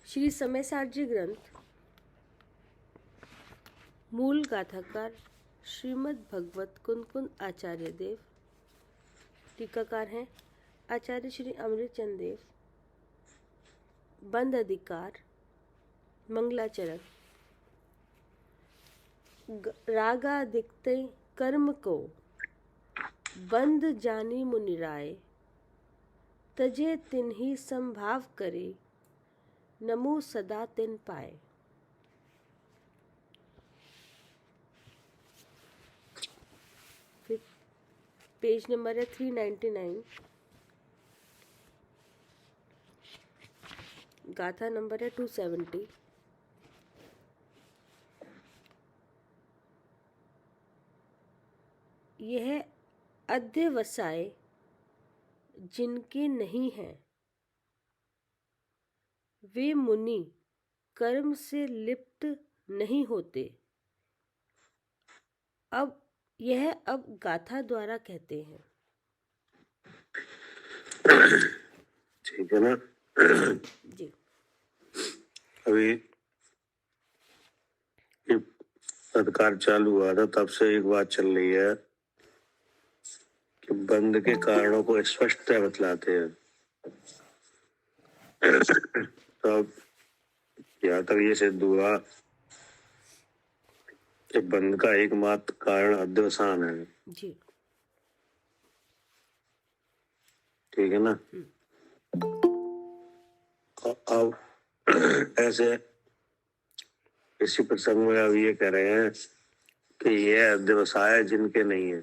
श्री समयसारजी ग्रंथ मूल गाथाकार श्रीमद् भगवत कुंद आचार्य देव, टीकाकार हैं आचार्य श्री अमृतचंद देव, बंद अधिकार मंगलाचरण। रागादिक्ते कर्म को बंद जानी मुनिराय, तजे तिन्ही संभाव करे, नमो सदा तिन पाए। फिर पेज नंबर है 399, गाथा नंबर है 270। यह अध्यवसाय जिनके नहीं हैं, वे मुनि कर्म से लिप्त नहीं होते। अब गाथा द्वारा कहते हैं। ठीक है ना जी। अभी ये पदकार चालू हुआ था तब से एक बात चल रही है कि बंद के कारणों को स्पष्टता बतलाते हैं। तो अब यहाँ तक ये सिद्ध हुआ कि बंद का एकमात्र कारण अध्यवसान है। जी। ठीक है ना। अब ऐसे इसी प्रसंग में अब ये कह रहे हैं कि यह अध्यवसाय जिनके नहीं है,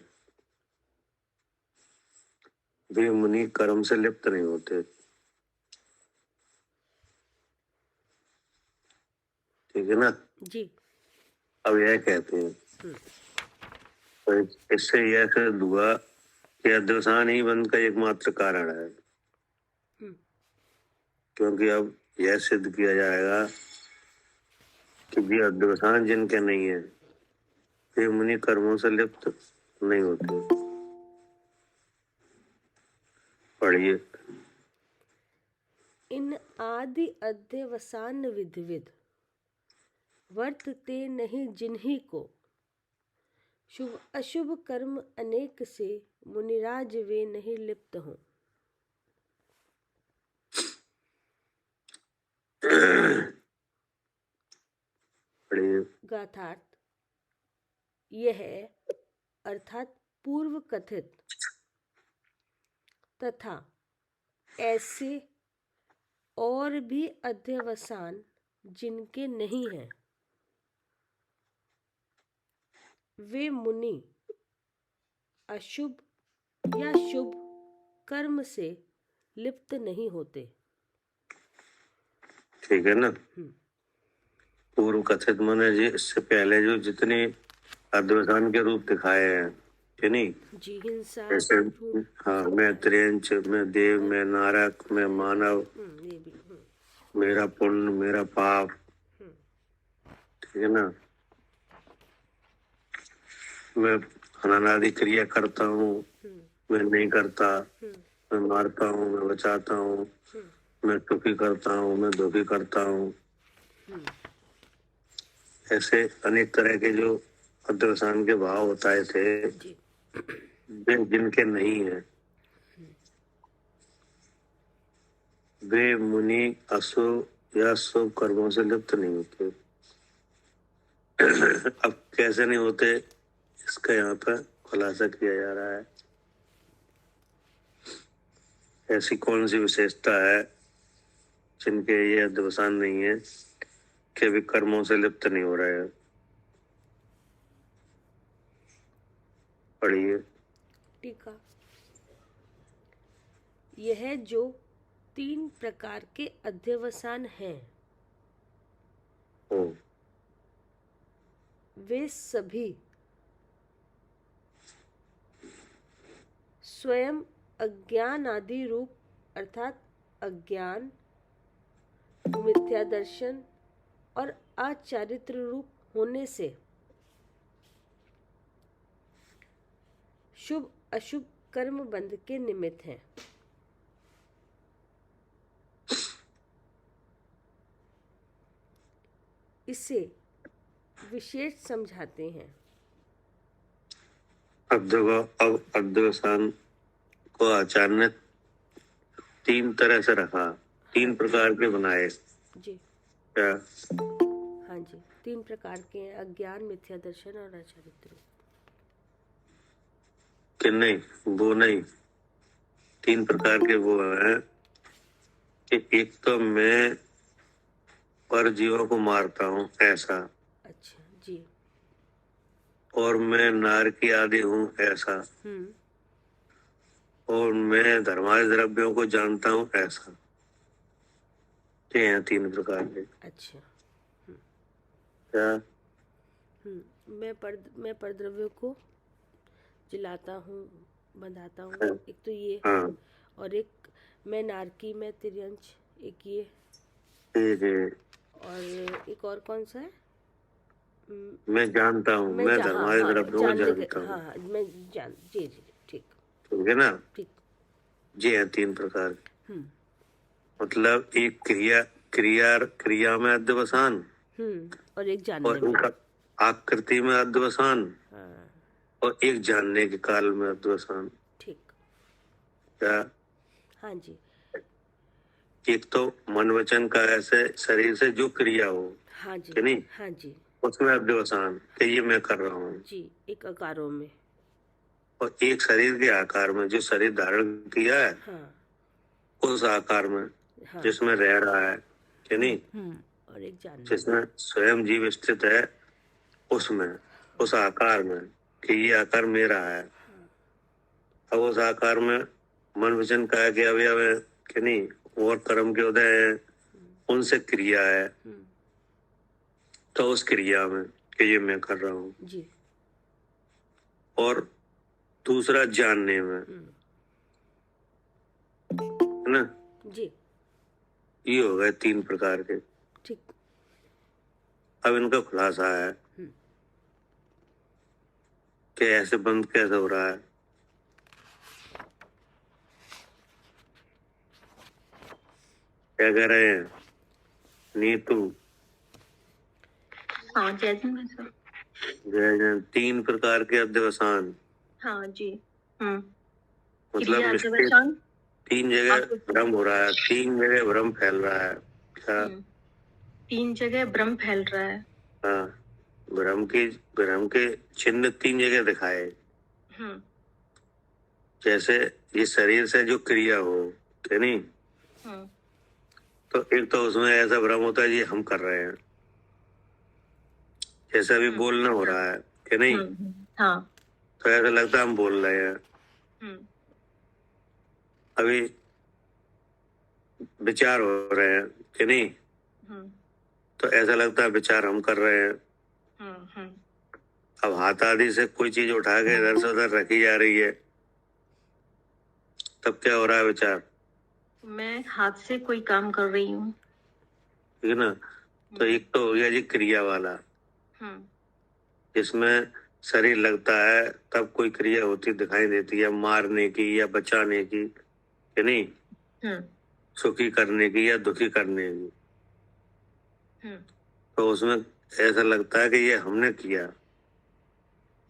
वे मुनि कर्म से लिप्त नहीं होते। ठीक है ना जी। अब यह कहते हैं तो इससे यह सिद्ध हुआ कि अध्यवसान ही बंद का एकमात्र कारण है, क्योंकि अब यह सिद्ध किया जाएगा कि भी अध्यवसान जिनके नहीं है, वे मुनि कर्मों से लिप्त नहीं होते। पढ़िए। इन आदि अध्यवसान विधविध वर्तते नहीं जिन्हीं को, शुभ अशुभ कर्म अनेक से मुनिराज वे नहीं लिप्त हों। गाथार्थ यह अर्थात पूर्व कथित तथा ऐसे और भी अध्यवसान जिनके नहीं हैं, वे मुनि अशुभ या शुभ कर्म से लिप्त नहीं होते। ठीक है ना। पूर्व कथित माने जी इससे पहले जो जितने अध्यवसान के रूप दिखाए हैं कि नहीं, जी, हिंसा, जैसे हाँ, मैं त्रियंच, मैं देव, मैं नारक, मैं मानव, मेरा पुण्य, मेरा पाप। ठीक है ना। मैं अनादि क्रिया करता हूँ, मैं नहीं करता, मैं मारता हूँ, मैं बचाता हूँ, मैं सुखी करता हूँ, मैं दुखी करता हूँ। ऐसे अनेक तरह के जो अध्यवसान के भाव बताए थे, वे जिनके नहीं है, वे मुनि अशुभ या शुभ कर्मों से लिप्त नहीं होते। अब कैसे नहीं होते, इसका यहाँ पर खुलासा किया जा रहा है। ऐसी कौन सी विशेषता है जिनके ये अध्यवसान नहीं है कि वे कर्मों से लिप्त नहीं हो रहे हैं। पढ़िए। टीका। यह जो 3 प्रकार के अध्यवसान हैं, वे सभी स्वयं अज्ञान आदि रूप अर्थात अज्ञान, मिथ्या दर्शन और आचारित्र रूप होने से शुभ अशुभ कर्म बंध के निमित्त हैं। इसे विशेष समझाते हैं। अब देखो, अब अध्यवसान को आचार्य ने 3 तरह से रखा, 3 प्रकार के बनाए। जी क्या? हाँ जी, 3 प्रकार के हैं, अज्ञान, मिथ्या दर्शन और अचारित्र। कि नहीं, वो नहीं, 3 प्रकार के वो हैं कि एक तो मैं पर जीवों को मारता हूँ ऐसा, अच्छा जी। और मैं नार की आदि हूँ ऐसा, और मैं धर्मादि द्रव्यों को जानता हूँ ऐसा। ये हैं 3 प्रकार के। अच्छा। क्या? मैं परद्रव्यों को जलाता हूँ, बंधाता हूँ, हाँ। एक तो ये, हाँ, और एक मैं नारकी, मैं तिर्यंच, एक ये, ठीक है। और एक और कौन सा है? मैं जानता हूँ, मैं हाँ धर्मादि हाँ, द्रव्यों को जानने के, जानता हूँ। हाँ हाँ, मैं जान, जी जी, ठीक ठीक है ना? ठीक। ये हैं 3 प्रकार। हम्म मतलब एक क्रिया क्रिया क्रिया में अध्यवसान, और एक जानने और में। उनका आकृति में अध्यवसान, हाँ और एक जानने के काल में अध्यवसान। ठीक। क्या? हाँ जी। एक तो मन वचन का ऐसे शरीर से जो क्रिया हो, हाँ जी। कि नहीं, हाँ जी। उसमें अध्यवसान कि ये मैं कर रहा हूँ। जी, एक आकारों में। और एक शरीर के आकार में, जो शरीर धारण किया है हाँ उस आकार में, हाँ। जिसमें रह रहा है, कि नहीं, और एक जानने में। जिसमें स्वयं जीव स्थित है, उसमें, उस आकार में, कि ये आकार मेरा है। अब उस आकार में मन वचन का के अवयव है, कि नहीं, और कर्म के उदय है, उनसे क्रिया है, तो उस क्रिया में कि ये मैं कर रहा हूँ। जी। और दूसरा जानने में, है ना? जी ये हो गए 3 प्रकार के। ठीक। अब इनका खुलासा है कि ऐसे बंद कैसे हो रहा है। क्या कह रहे हैं नीतू? हाँ जय जय सर। जय जय। 3 प्रकार के अध्यवसान, हाँ जी। मतलब क्रिया मिस्टेक, अध्यवसान, 3 जगह आकृति। भ्रम हो रहा है, 3 जगह भ्रम फैल रहा है। क्या? 3 जगह भ्रम फैल रहा है। हाँ, भ्रम के चिन्ह 3 जगह दिखाए। जैसे ये शरीर से जो क्रिया हो, कि नहीं, तो एक तो उसमें ऐसा भ्रम होता है ये हम कर रहे हैं, जैसे अभी बोलना हो रहा है, कि नहीं, हाँ। तो ऐसा लगता है हम बोल रहे हैं। अभी विचार हो रहे हैं, कि नहीं, तो ऐसा लगता है विचार हम कर रहे हैं। अब हाथ आदि से कोई चीज उठा के इधर से उधर रखी जा रही है, तब क्या हो रहा है? विचार। मैं हाथ से कोई काम कर रही हूँ, ठीक है ना? तो एक तो हो गया जी क्रिया वाला, जिसमें शरीर लगता है तब कोई क्रिया होती दिखाई देती है, मारने की या बचाने की, कि नहीं, सुखी करने की या दुखी करने की। तो उसमें ऐसा लगता है कि ये हमने किया।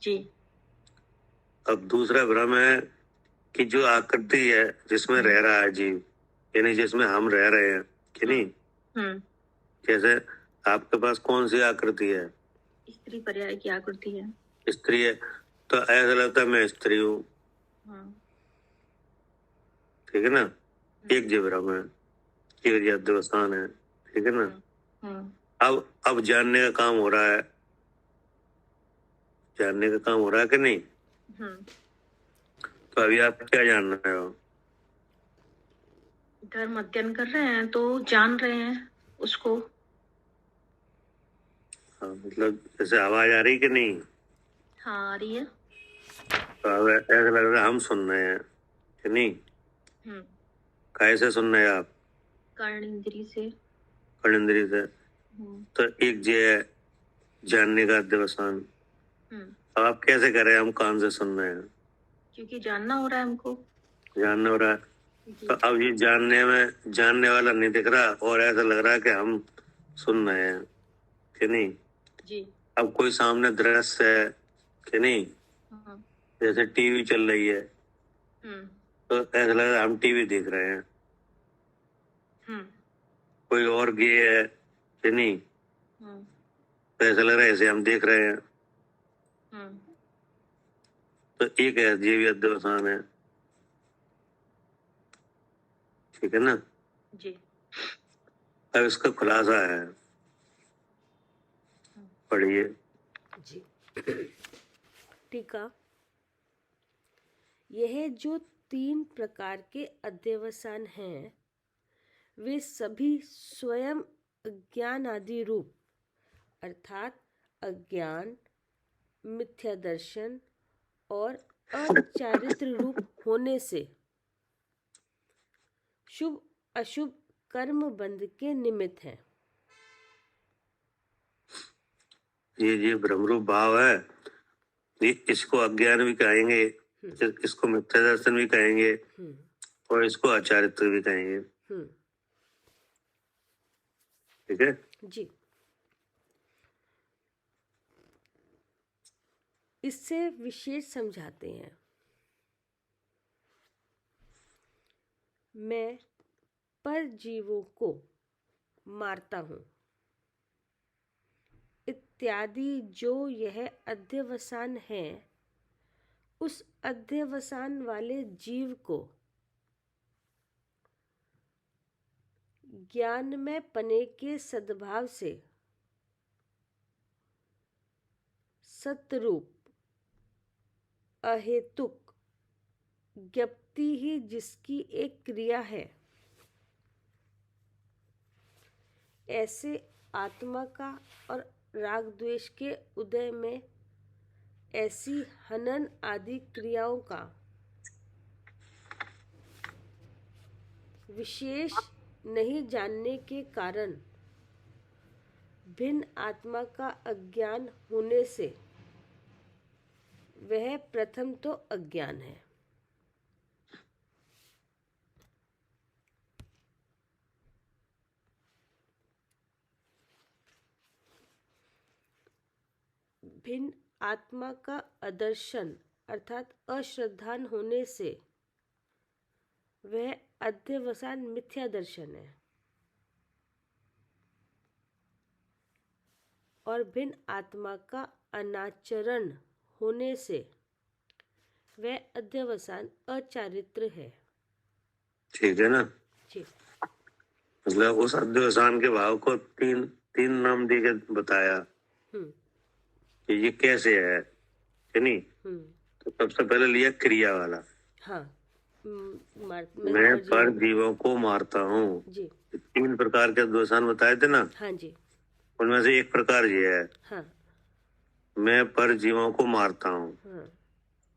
जी। अब दूसरा भ्रम है कि जो आकृति है जिसमें रह रहा है जीव, यानी जिसमें हम रह रहे हैं, कि नहीं, जैसे आपके पास कौन सी आकृति है? स्त्री पर्याय की आकृति है। स्त्री है, तो ऐसा लगता है मैं स्त्री हूँ। ठीक है ना? एक जीव भ्रम है, एक अध्यवसान है। ठीक है ना? अब जानने का काम हो रहा है, जानने का काम हो रहा है कि नहीं? तो अभी आप क्या जान रहे हो? धर्म अध्ययन कर रहे हैं तो जान रहे हैं उसको। हाँ, मतलब जैसे आवाज आ रही कि नहीं? हाँ आ रही है। तो अब ऐसा लग रहा है हम सुन रहे हैं, कि नहीं? कैसे सुन रहे हैं आप? कर्ण इंद्री से। कर्ण इंद्री से। तो एक जे है जानने का अध्यवसान। अब आप कैसे कर रहे हैं हम कान से सुन रहे हैं? क्योंकि जानना हो रहा है हमको। जानना हो रहा है, तो अब ये जानने में जानने वाला नहीं दिख रहा, और ऐसा लग रहा है कि हम सुन रहे हैं, कि नहीं। जी। अब कोई सामने दृश्य है कि नहीं, हम्म। जैसे टीवी चल रही है हम्म। तो ऐसा लग रहा है हम टीवी देख रहे हैं। हम्म। कोई और गे है कि नहीं, हम्म। तो ऐसा लग रहा है ऐसे हम देख रहे हैं। हम्म। तो एक है ये भी अध्यवसान है, ठीक है ना। जी। अब इसका खुलासा है, पढ़िए। जी। टीका। यह जो 3 प्रकार के अध्यवसान हैं वे सभी स्वयं अज्ञान आदि रूप अर्थात अज्ञान, मिथ्या दर्शन और अचारित्र रूप होने से शुभ अशुभ कर्म बंध के निमित्त हैं। ये भ्रमरूप भाव है, ये इसको अज्ञान भी कहेंगे, इसको मिथ्या दर्शन भी कहेंगे और इसको आचारित्र भी कहेंगे, ठीक है जी। इससे विशेष समझाते हैं। मैं पर जीवों को मारता हूँ इत्यादि जो यह अध्यवसान है, उस अध्यवसान वाले जीव को ज्ञान में पने के सद्भाव से सतरूप अहेतुक ज्ञप्ति ही जिसकी एक क्रिया है, ऐसे आत्मा का और राग द्वेष के उदय में ऐसी हनन आदि क्रियाओं का विशेष नहीं जानने के कारण भिन्न आत्मा का अज्ञान होने से वह प्रथम तो अज्ञान है, भिन्न आत्मा का अदर्शन अर्थात अश्रद्धान होने से वह अध्यवसान मिथ्या दर्शन है, और भिन्न आत्मा का अनाचरण होने से वह अध्यवसान अचारित्र है, ठीक है ना। जी। मतलब उस अध्यवसान के भाव को तीन तीन नाम दे के बताया कि ये कैसे है कि नहीं। तो सबसे पहले लिया क्रिया वाला। हाँ। मैं पर जीवों को मारता हूँ, जी। 3 प्रकार के अध्यवसान बताए थे ना। हाँ जी। उनमें से एक प्रकार ये है, हाँ। मैं पर जीवों को मारता हूँ। हाँ।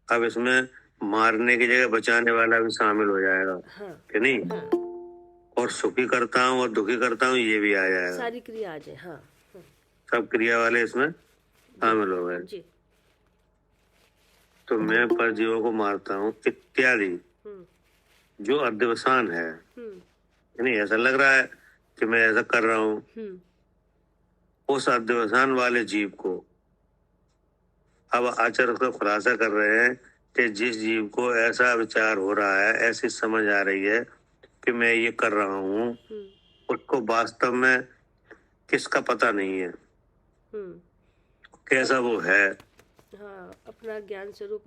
अब इसमें मारने की जगह बचाने वाला भी शामिल हो जाएगा, हाँ। कि नहीं। हाँ। और सुखी करता हूँ और दुखी करता हूँ ये भी आ जाएगा, सारी क्रिया आ जाए। हाँ। सब क्रिया वाले इसमें शामिल हो गए। जी। तो मैं पर जीवों को मारता हूँ इत्यादि जो अध्यवसान है, नहीं ऐसा लग रहा है कि मैं ऐसा कर रहा हूँ, उस अध्यवसान वाले जीव को अब आचार्य उसका खुलासा कर रहे हैं कि जिस जीव को ऐसा विचार हो रहा है, ऐसी समझ आ रही है कि मैं ये कर रहा हूँ, उसको वास्तव में किसका पता नहीं है, कैसा वो है। हाँ, अपना ज्ञान स्वरूप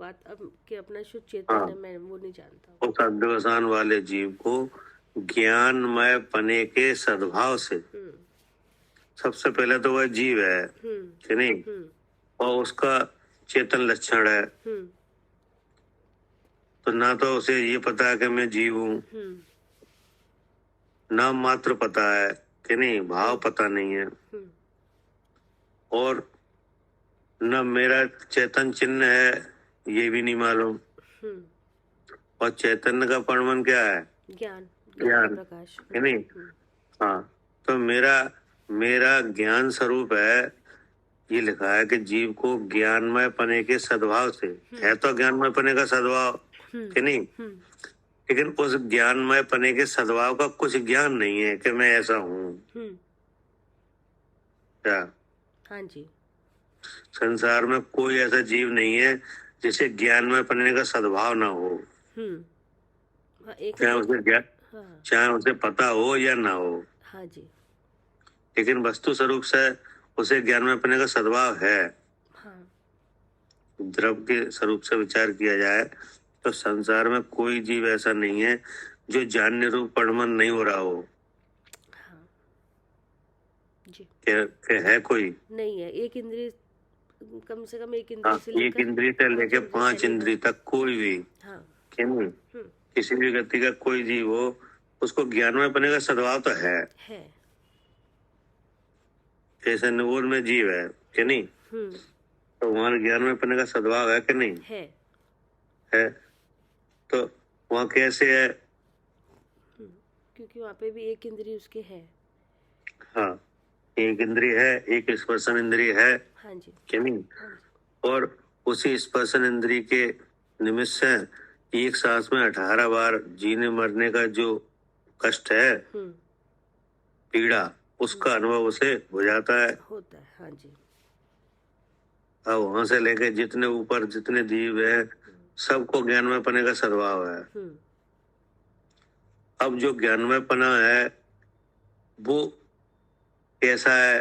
कि अपना शुद्ध चेतन है, मैं वो नहीं जानता। उस अध्यवसान वाले जीव को ज्ञानमय पने के सद्भाव से, सबसे पहले तो वह जीव है कि नहीं, और उसका चेतन लक्षण है। तो ना तो उसे ये पता है कि मैं जीव हूँ, नाम मात्र पता है कि नहीं, भाव पता नहीं है, और न मेरा चेतन चिन्ह है ये भी नहीं मालूम। और चैतन्य का परमन क्या है? ज्ञान प्रकाश, है नहीं। हाँ, तो मेरा ज्ञान स्वरूप है, ये लिखा है कि जीव को ज्ञानमय पने के सद्भाव से, है तो ज्ञानमय पने का सद्भाव कि नहीं, लेकिन उस ज्ञानमय पने के सद्भाव का कुछ ज्ञान नहीं है कि मैं ऐसा हूँ। क्या हाँ जी। संसार में कोई ऐसा जीव नहीं है जिसे ज्ञान में पढ़ने का सद्भाव ना हो, हाँ, एक चाहे उसे ज्ञान, हाँ चाहे उसे पता हो या ना हो, हाँ जी। लेकिन वस्तु स्वरूप से उसे ज्ञान में पढ़ने का सद्भाव है। हाँ द्रव के स्वरूप से विचार किया जाए तो संसार में कोई जीव ऐसा नहीं है जो जानने रूप पढ़मन नहीं हो रहा हो। हाँ जी। कि है कोई? नहीं है, एक इंद्रिय, कम से कम एक हाँ, इंद्रिय से एक लेकर इंद्रिय से लेके पांच चलेगा। इंद्रिय तक कोई भी, हाँ। कि नहीं, हम्म। किसी भी व्यक्ति का कोई जीव हो, उसको ज्ञान में पढ़ने का सद्भाव तो है। जैसे निबोध में जीव है, कि नहीं, तो वहां ज्ञान में पढ़ने का सद्भाव है कि नहीं है? तो वहां कैसे है? क्योंकि वहाँ पे भी एक इंद्रिय उसके है। हाँ, एक इंद्रिय है, एक स्पर्शन इंद्रिय है। हाँ जी। कि नहीं? हाँ जी। और उसी स्पर्शन इंद्रिय के निमित्त से एक सांस में 18 बार जीने मरने का जो कष्ट है, पीड़ा, उसका अनुभव उसे हो जाता है। होता है। हाँ जी। अब वहां से लेके जितने ऊपर जितने जीव है, सबको ज्ञान में पने का सद्भाव है। अब जो ज्ञान में पना है वो कैसा है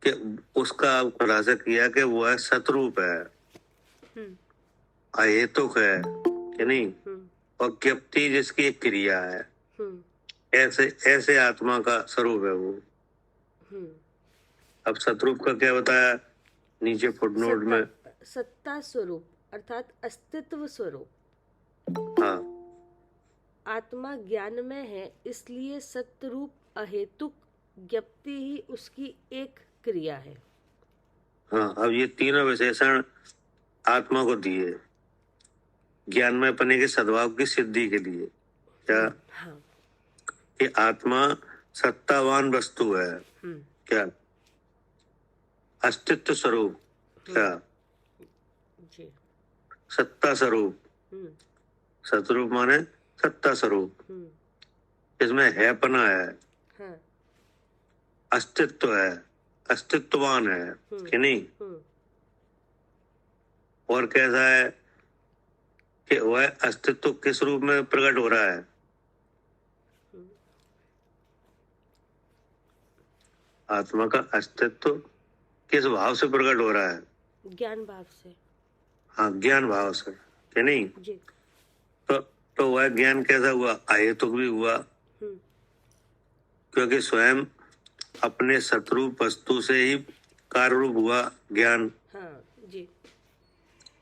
कि उसका खुलासा किया कि वो है सतरूप है, अहेतुक है, कि नहीं, और ज्ञप्ति जिसकी एक क्रिया है। ऐसे ऐसे आत्मा का स्वरूप है वो। अब सतरूप का क्या बताया नीचे फुटनोट में? सत्ता स्वरूप अर्थात अस्तित्व स्वरूप। हाँ, आत्मा ज्ञान में है, इसलिए सत्रूप अहेतुक ज्ञप्ति ही उसकी एक क्रिया है। हाँ, अब ये तीनों विशेषण आत्मा को दिए ज्ञान में पने के सद्भाव की सिद्धि के लिए। क्या? हाँ। कि आत्मा सत्तावान वस्तु है। क्या? अस्तित्व स्वरूप। क्या? जी। सत्ता स्वरूप। सतरूप माने सत्ता स्वरूप। इसमें है पना है। हाँ। अस्तित्व है, अस्तित्ववान है, कि नहीं? और कैसा है कि वह अस्तित्व किस रूप में प्रकट हो रहा है? आत्मा का अस्तित्व किस भाव से प्रकट हो रहा है? ज्ञान भाव से। हाँ, ज्ञान भाव से, कि नहीं? जी। तो वह ज्ञान कैसा हुआ? अहेतुक भी हुआ, क्योंकि स्वयं अपने सतरूप वस्तु से ही कार्य रूप हुआ ज्ञान। हाँ जी।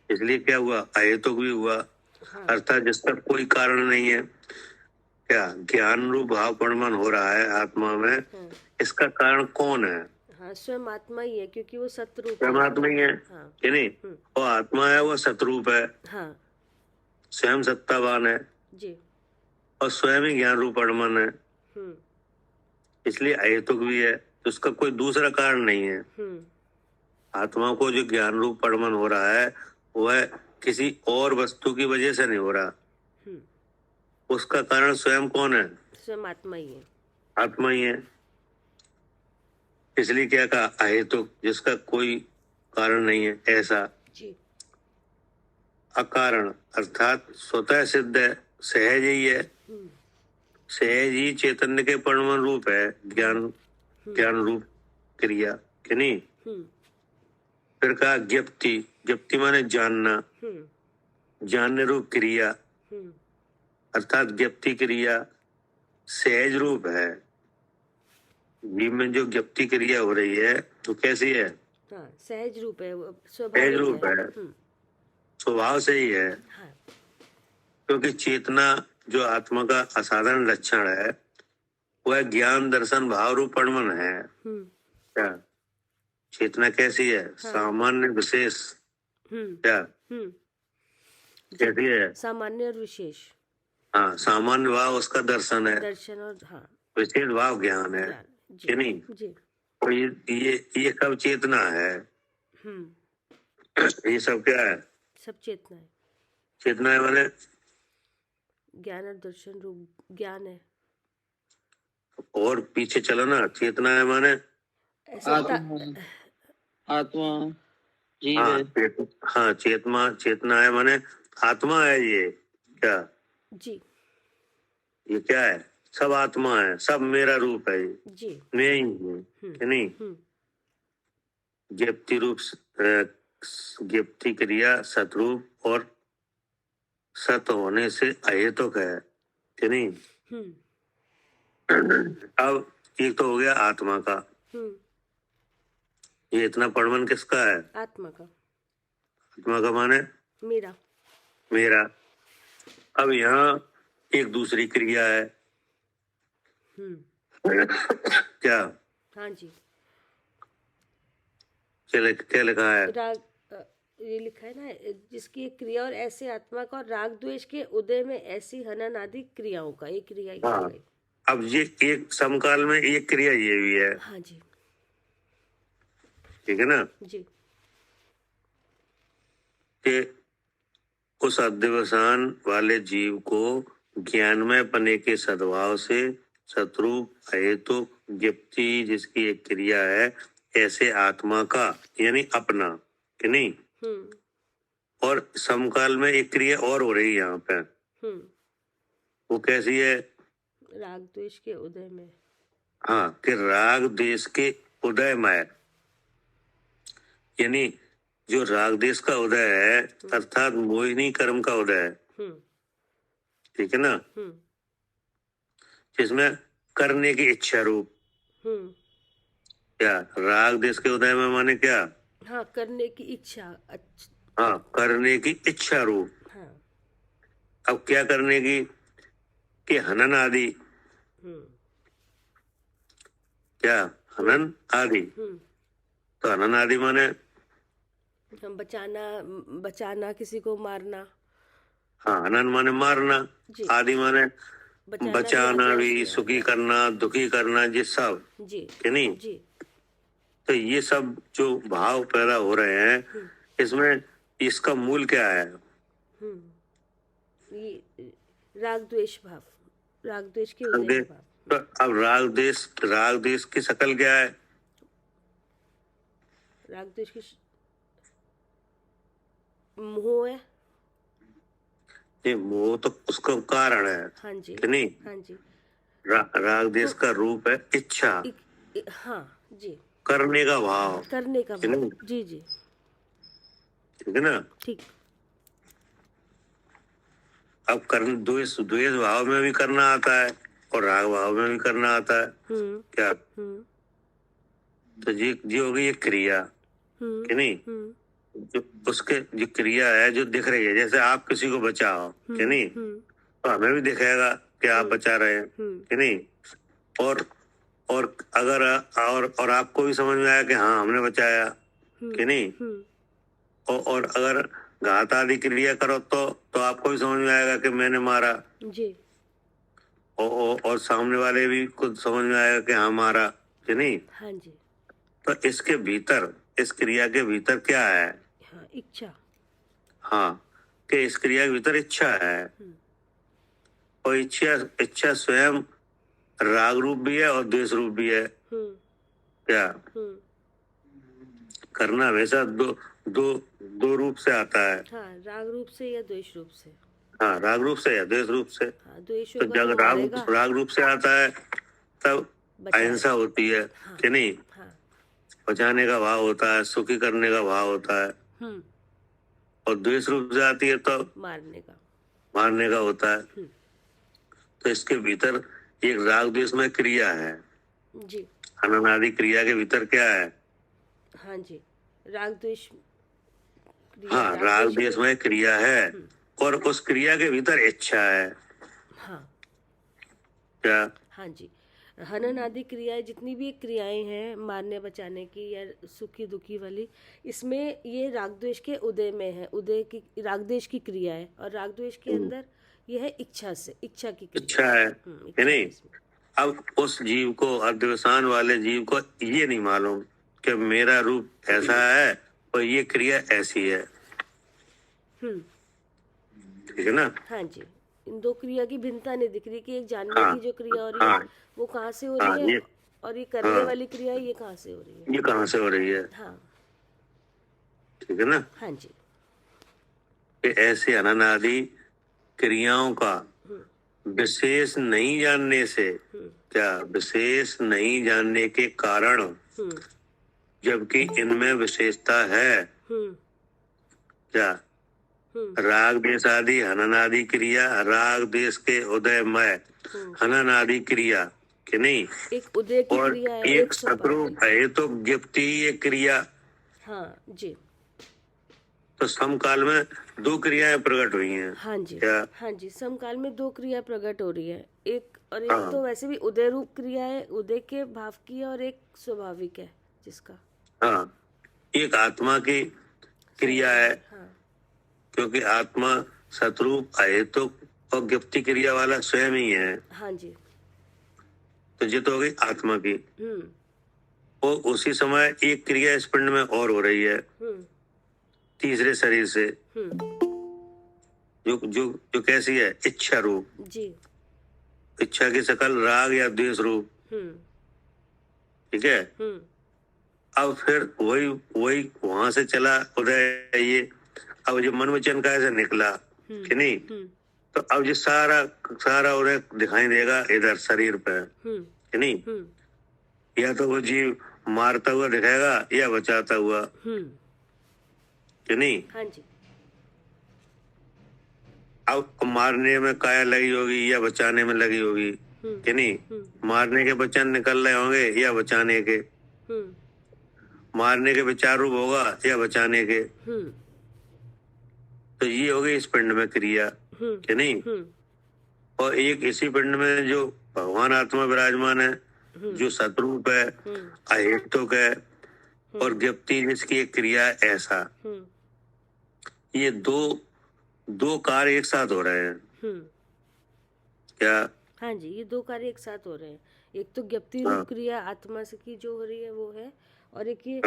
इसलिए क्या हुआ? अहेतुक भी हुआ। हाँ। अर्थात जिसका कोई कारण नहीं है। क्या? ज्ञान रूप भाव परिणमन हो रहा है आत्मा में। हाँ। इसका कारण कौन है? हाँ, स्वयं आत्मा ही है, क्योंकि वो सतरूप स्वयं आत्मा ही है। हाँ। कि नहीं? वो आत्मा है, वो सतरूप है। हाँ स्वयं सत्तावान है जी। और स्वयं ही ज्ञान रूप परिणमन है। इसलिए अहेतुक भी है, तो उसका कोई दूसरा कारण नहीं है। आत्मा को जो ज्ञान रूप परिणमन हो रहा है वह किसी और वस्तु की वजह से नहीं हो रहा। उसका कारण स्वयं कौन है? स्वयं आत्मा ही है। आत्मा ही है। इसलिए क्या कहा? अहेतुक, जिसका कोई कारण नहीं है ऐसा। जी। अकारण अर्थात स्वतः सिद्ध है, सहज ही है। सहज ही चैतन्य के परिणमन रूप है ज्ञान, ज्ञान रूप क्रिया, कि नहीं? फिर कहा ज्ञप्ति, ज्ञप्ति माने जानना, जानने रूप क्रिया, अर्थात ज्ञप्ति क्रिया सहज रूप है। जीव में जो ज्ञप्ति क्रिया हो रही है तो कैसी है? हाँ, सहज रूप है, सहज रूप है, स्वभाव से ही है। हाँ। क्योंकि चेतना जो आत्मा का असाधारण लक्षण है वह ज्ञान दर्शन भाव रूप परिणमन है। क्या? चेतना कैसी है? सामान्य विशेष। क्या? कैसी है? सामान्य और विशेष। हाँ, सामान्य भाव उसका दर्शन है, दर्शन, और हाँ विशेष भाव ज्ञान है, कि नहीं? जी। तो ये सब चेतना है। ये सब क्या है? सब चेतना है। चेतना है माने ज्ञान और दर्शन रूप ज्ञान है। और पीछे चलो ना, चेतना है माने सत्ता। आत्मा आत्मा जीव हाँ है। हाँ, चेतना है माने आत्मा है ये। क्या जी ये क्या है? सब आत्मा है, सब मेरा रूप है ये, जी। मैं ही हूँ कि नहीं। ज्ञप्ति रूप ज्ञप्ति क्रिया सतरूप और सत होने से अहेतुक है कि नहीं। अब एक तो हो गया आत्मा का, ये इतना प्रमाण किसका है? आत्मा का। आत्मा का माने मेरा। मेरा। अब यहाँ एक दूसरी क्रिया है। क्या? हाँ जी। क्या लिखा है? राग ये लिखा है ना, जिसकी एक क्रिया और ऐसे आत्मा का और राग द्वेष के उदय में ऐसी हनन आदि क्रियाओं का, एक क्रिया ये हाँ। हो गई। अब ये एक समकाल में एक क्रिया ये भी है। हाँ जी। ठीक है ना जी। कि उस अध्यवसान वाले जीव को ज्ञानमय पने के सद्भाव से शत्रु अहेतुक ज्ञप्ति जिसकी एक क्रिया है ऐसे आत्मा का यानी अपना कि नहीं। और समकाल में एक क्रिया और हो रही है यहाँ पे। वो कैसी है? राग द्वेष के उदय में। हाँ, कि राग द्वेष के उदय में, यानी जो राग द्वेष का उदय है अर्थात मोहिनी कर्म का उदय है। ठीक है ना, जिसमें करने की इच्छा रूप। क्या राग द्वेष के उदय में माने क्या? हाँ, करने की इच्छा। अच्छा। हाँ, करने की इच्छा रूप। हाँ। अब क्या करने की? कि हनन आदि। क्या हनन आदि? तो हनन आदि माने हम बचाना, किसी को मारना। हाँ, हनन माने मारना, आदि माने बचाना भी, सुखी करना, दुखी करना, ये सब जी कि नहीं। जी। तो ये सब जो भाव पैदा हो रहे हैं इसमें इसका मूल क्या है? ये राग द्वेष भाव, राग द्वेष के उदय भाव। तो अब राग द्वेष की शकल क्या है? राग द्वेष की मोह है। ये मोह तो उसका कारण है। हाँ जी। कि नहीं। हाँ जी। राग द्वेष का रूप है इच्छा। हाँ जी। करने का भाव। करने का भाव। जी जी। ठीक है ना। ठीक। अब द्वेष भाव में भी करना आता है और राग भाव में भी करना आता है। क्या? तो ये हो गई एक क्रिया कि नहीं। जो उसके जो क्रिया है जो दिख रही है, जैसे आप किसी को बचाओ कि नहीं, तो हमें भी दिखेगा कि आप बचा रहे हैं कि नहीं। और अगर और आपको भी समझ में आया कि हाँ हमने बचाया कि नहीं। और अगर घात आदि क्रिया करो तो आपको भी समझ में आएगा कि मैंने मारा जी। और सामने वाले भी खुद समझ में आएगा कि हाँ मारा कि नहीं। हाँ जी। तो इसके भीतर, इस क्रिया के भीतर क्या है? हाँ, इच्छा। हाँ, कि इस क्रिया के भीतर इच्छा है और इच्छा स्वयं राग रूप भी है और द्वेष रूप भी है। क्या? करना हमेशा दो रूप से आता है। हाँ, राग रूप से या द्वेष रूप से। हाँ, राग रूप से या द्वेष रूप से। हाँ, द्वेष तो जब राग रूप से आता है तब अहिंसा होती है कि नहीं। हाँ। बचाने का भाव होता है, सुखी करने का भाव होता है। और द्वेष रूप से आती है तो मारने का होता है। तो इसके भीतर एक राग द्वेष में क्रिया है जी। हनन आदि क्रिया के भीतर क्या है? हाँ जी, राग द्वेष। हाँ, राग द्वेष में क्रिया है और उस क्रिया के भीतर इच्छा है। हाँ। क्या? हाँ जी, हनन आदि क्रियाएं, जितनी भी क्रियाएं हैं मारने बचाने की या सुखी दुखी वाली, इसमें ये राग द्वेष के उदय में है। उदय की राग द्वेष की क्रिया है और राग द्वेष के अंदर यह है इच्छा की क्रिया। इच्छा है कि नहीं। अब उस जीव को, अध्यवसान वाले जीव को ये नहीं मालूम कि मेरा रूप ऐसा है और ये क्रिया ऐसी है। ठीक है ना। हाँ जी, इन दो क्रिया की भिन्नता नहीं दिख रही कि एक जानने की जो क्रिया हो रही है वो कहाँ से हो रही है और ये करने हाँ। वाली क्रिया ये कहाँ से हो रही है? ये कहाँ से हो रही है? हाँ ठीक है ना? हाँ जी। कि ऐसे अनादि क्रियाओं का हम्म विशेष नहीं जानने से, हम्म क्या विशेष नहीं जानने के कारण, हम्म जबकि इनमें विशेषता है, हम्म क्या राग देश आदि हनन आदि क्रिया, राग देश के उदयमय हनन आदि क्रिया कि नहीं, एक उदय की और क्रिया है, एक स्वभाव शत्रु की। है तो गिप्ति ये क्रिया। हाँ जी। तो समकाल में दो क्रियाएं प्रकट हुई हैं। हाँ जी। क्या? हाँ जी, समकाल में दो क्रिया प्रकट हो रही है, एक और एक हाँ। तो वैसे भी उदय रूप क्रिया है, उदय के भाव की है, और एक स्वाभाविक है जिसका। हाँ, एक आत्मा की क्रिया है, हाँ क्योंकि आत्मा शत्रु अहेतुक और गिप्ति क्रिया वाला स्वयं ही है। हाँ जी। तो ये तो हो गई आत्मा की। हम्म और उसी समय एक क्रिया इस पिंड में और हो रही है हम्म तीसरे शरीर से, हम्म जो जो जो कैसी है? इच्छा रूप। जी। इच्छा की शकल राग या द्वेष रूप। हम्म ठीक है। हम्म अब फिर वही वही वहां से चला उदय ये। अब जो मन वचन का ऐसे निकला कि नहीं, तो अब ये सारा सारा उदय दिखाई देगा इधर शरीर पे कि नहीं। या तो वो जीव मारता हुआ दिखाएगा या बचाता हुआ कि नहीं। हाँ जी। अब मारने में काया लगी होगी या बचाने में लगी होगी कि नहीं। मारने के वचन निकल रहे होंगे या बचाने के। मारने के विचार रूप होगा या बचाने के। तो ये हो गई इस पिंड में क्रिया कि नहीं। और एक इसी पिंड में जो भगवान आत्मा विराजमान है, जो सतरूप है, अहेतुक है और गिप्ति जिसकी एक क्रिया है, ऐसा ये दो कार्य एक साथ हो रहे हैं। क्या? हाँ जी, ये दो कार्य एक साथ हो रहे हैं। एक तो ज्ञप्ति रूप क्रिया आत्मा से की जो हो रही है वो है, और एक ये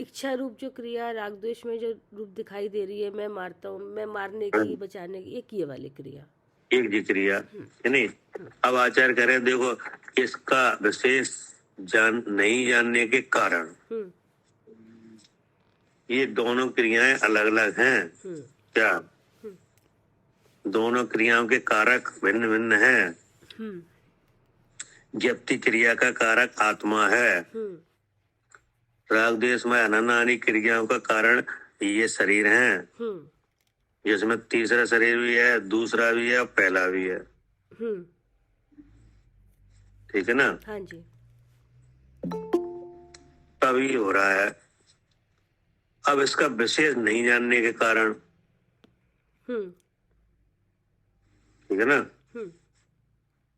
इच्छा रूप जो क्रिया राग द्वेष में जो रूप दिखाई दे रही है, मैं मारता हूँ, मैं मारने की बचाने की, एक ये वाली क्रिया। एक जी क्रिया है नहीं। अब आचार्य कह रहे हैं, देखो इसका विशेष नहीं जानने के कारण ये दोनों क्रियाएं अलग अलग हैं। क्या? दोनों क्रियाओं के कारक भिन्न भिन्न हैं। ज्ञप्ति क्रिया का कारक आत्मा है, राग द्वेष में अनन्य क्रियाओं का कारण ये शरीर है, जिसमें तीसरा शरीर भी है, दूसरा भी है और पहला भी है। ठीक है ना। हाँ जी। तभी हो रहा है। अब इसका विशेष नहीं जानने के कारण, ठीक है ना,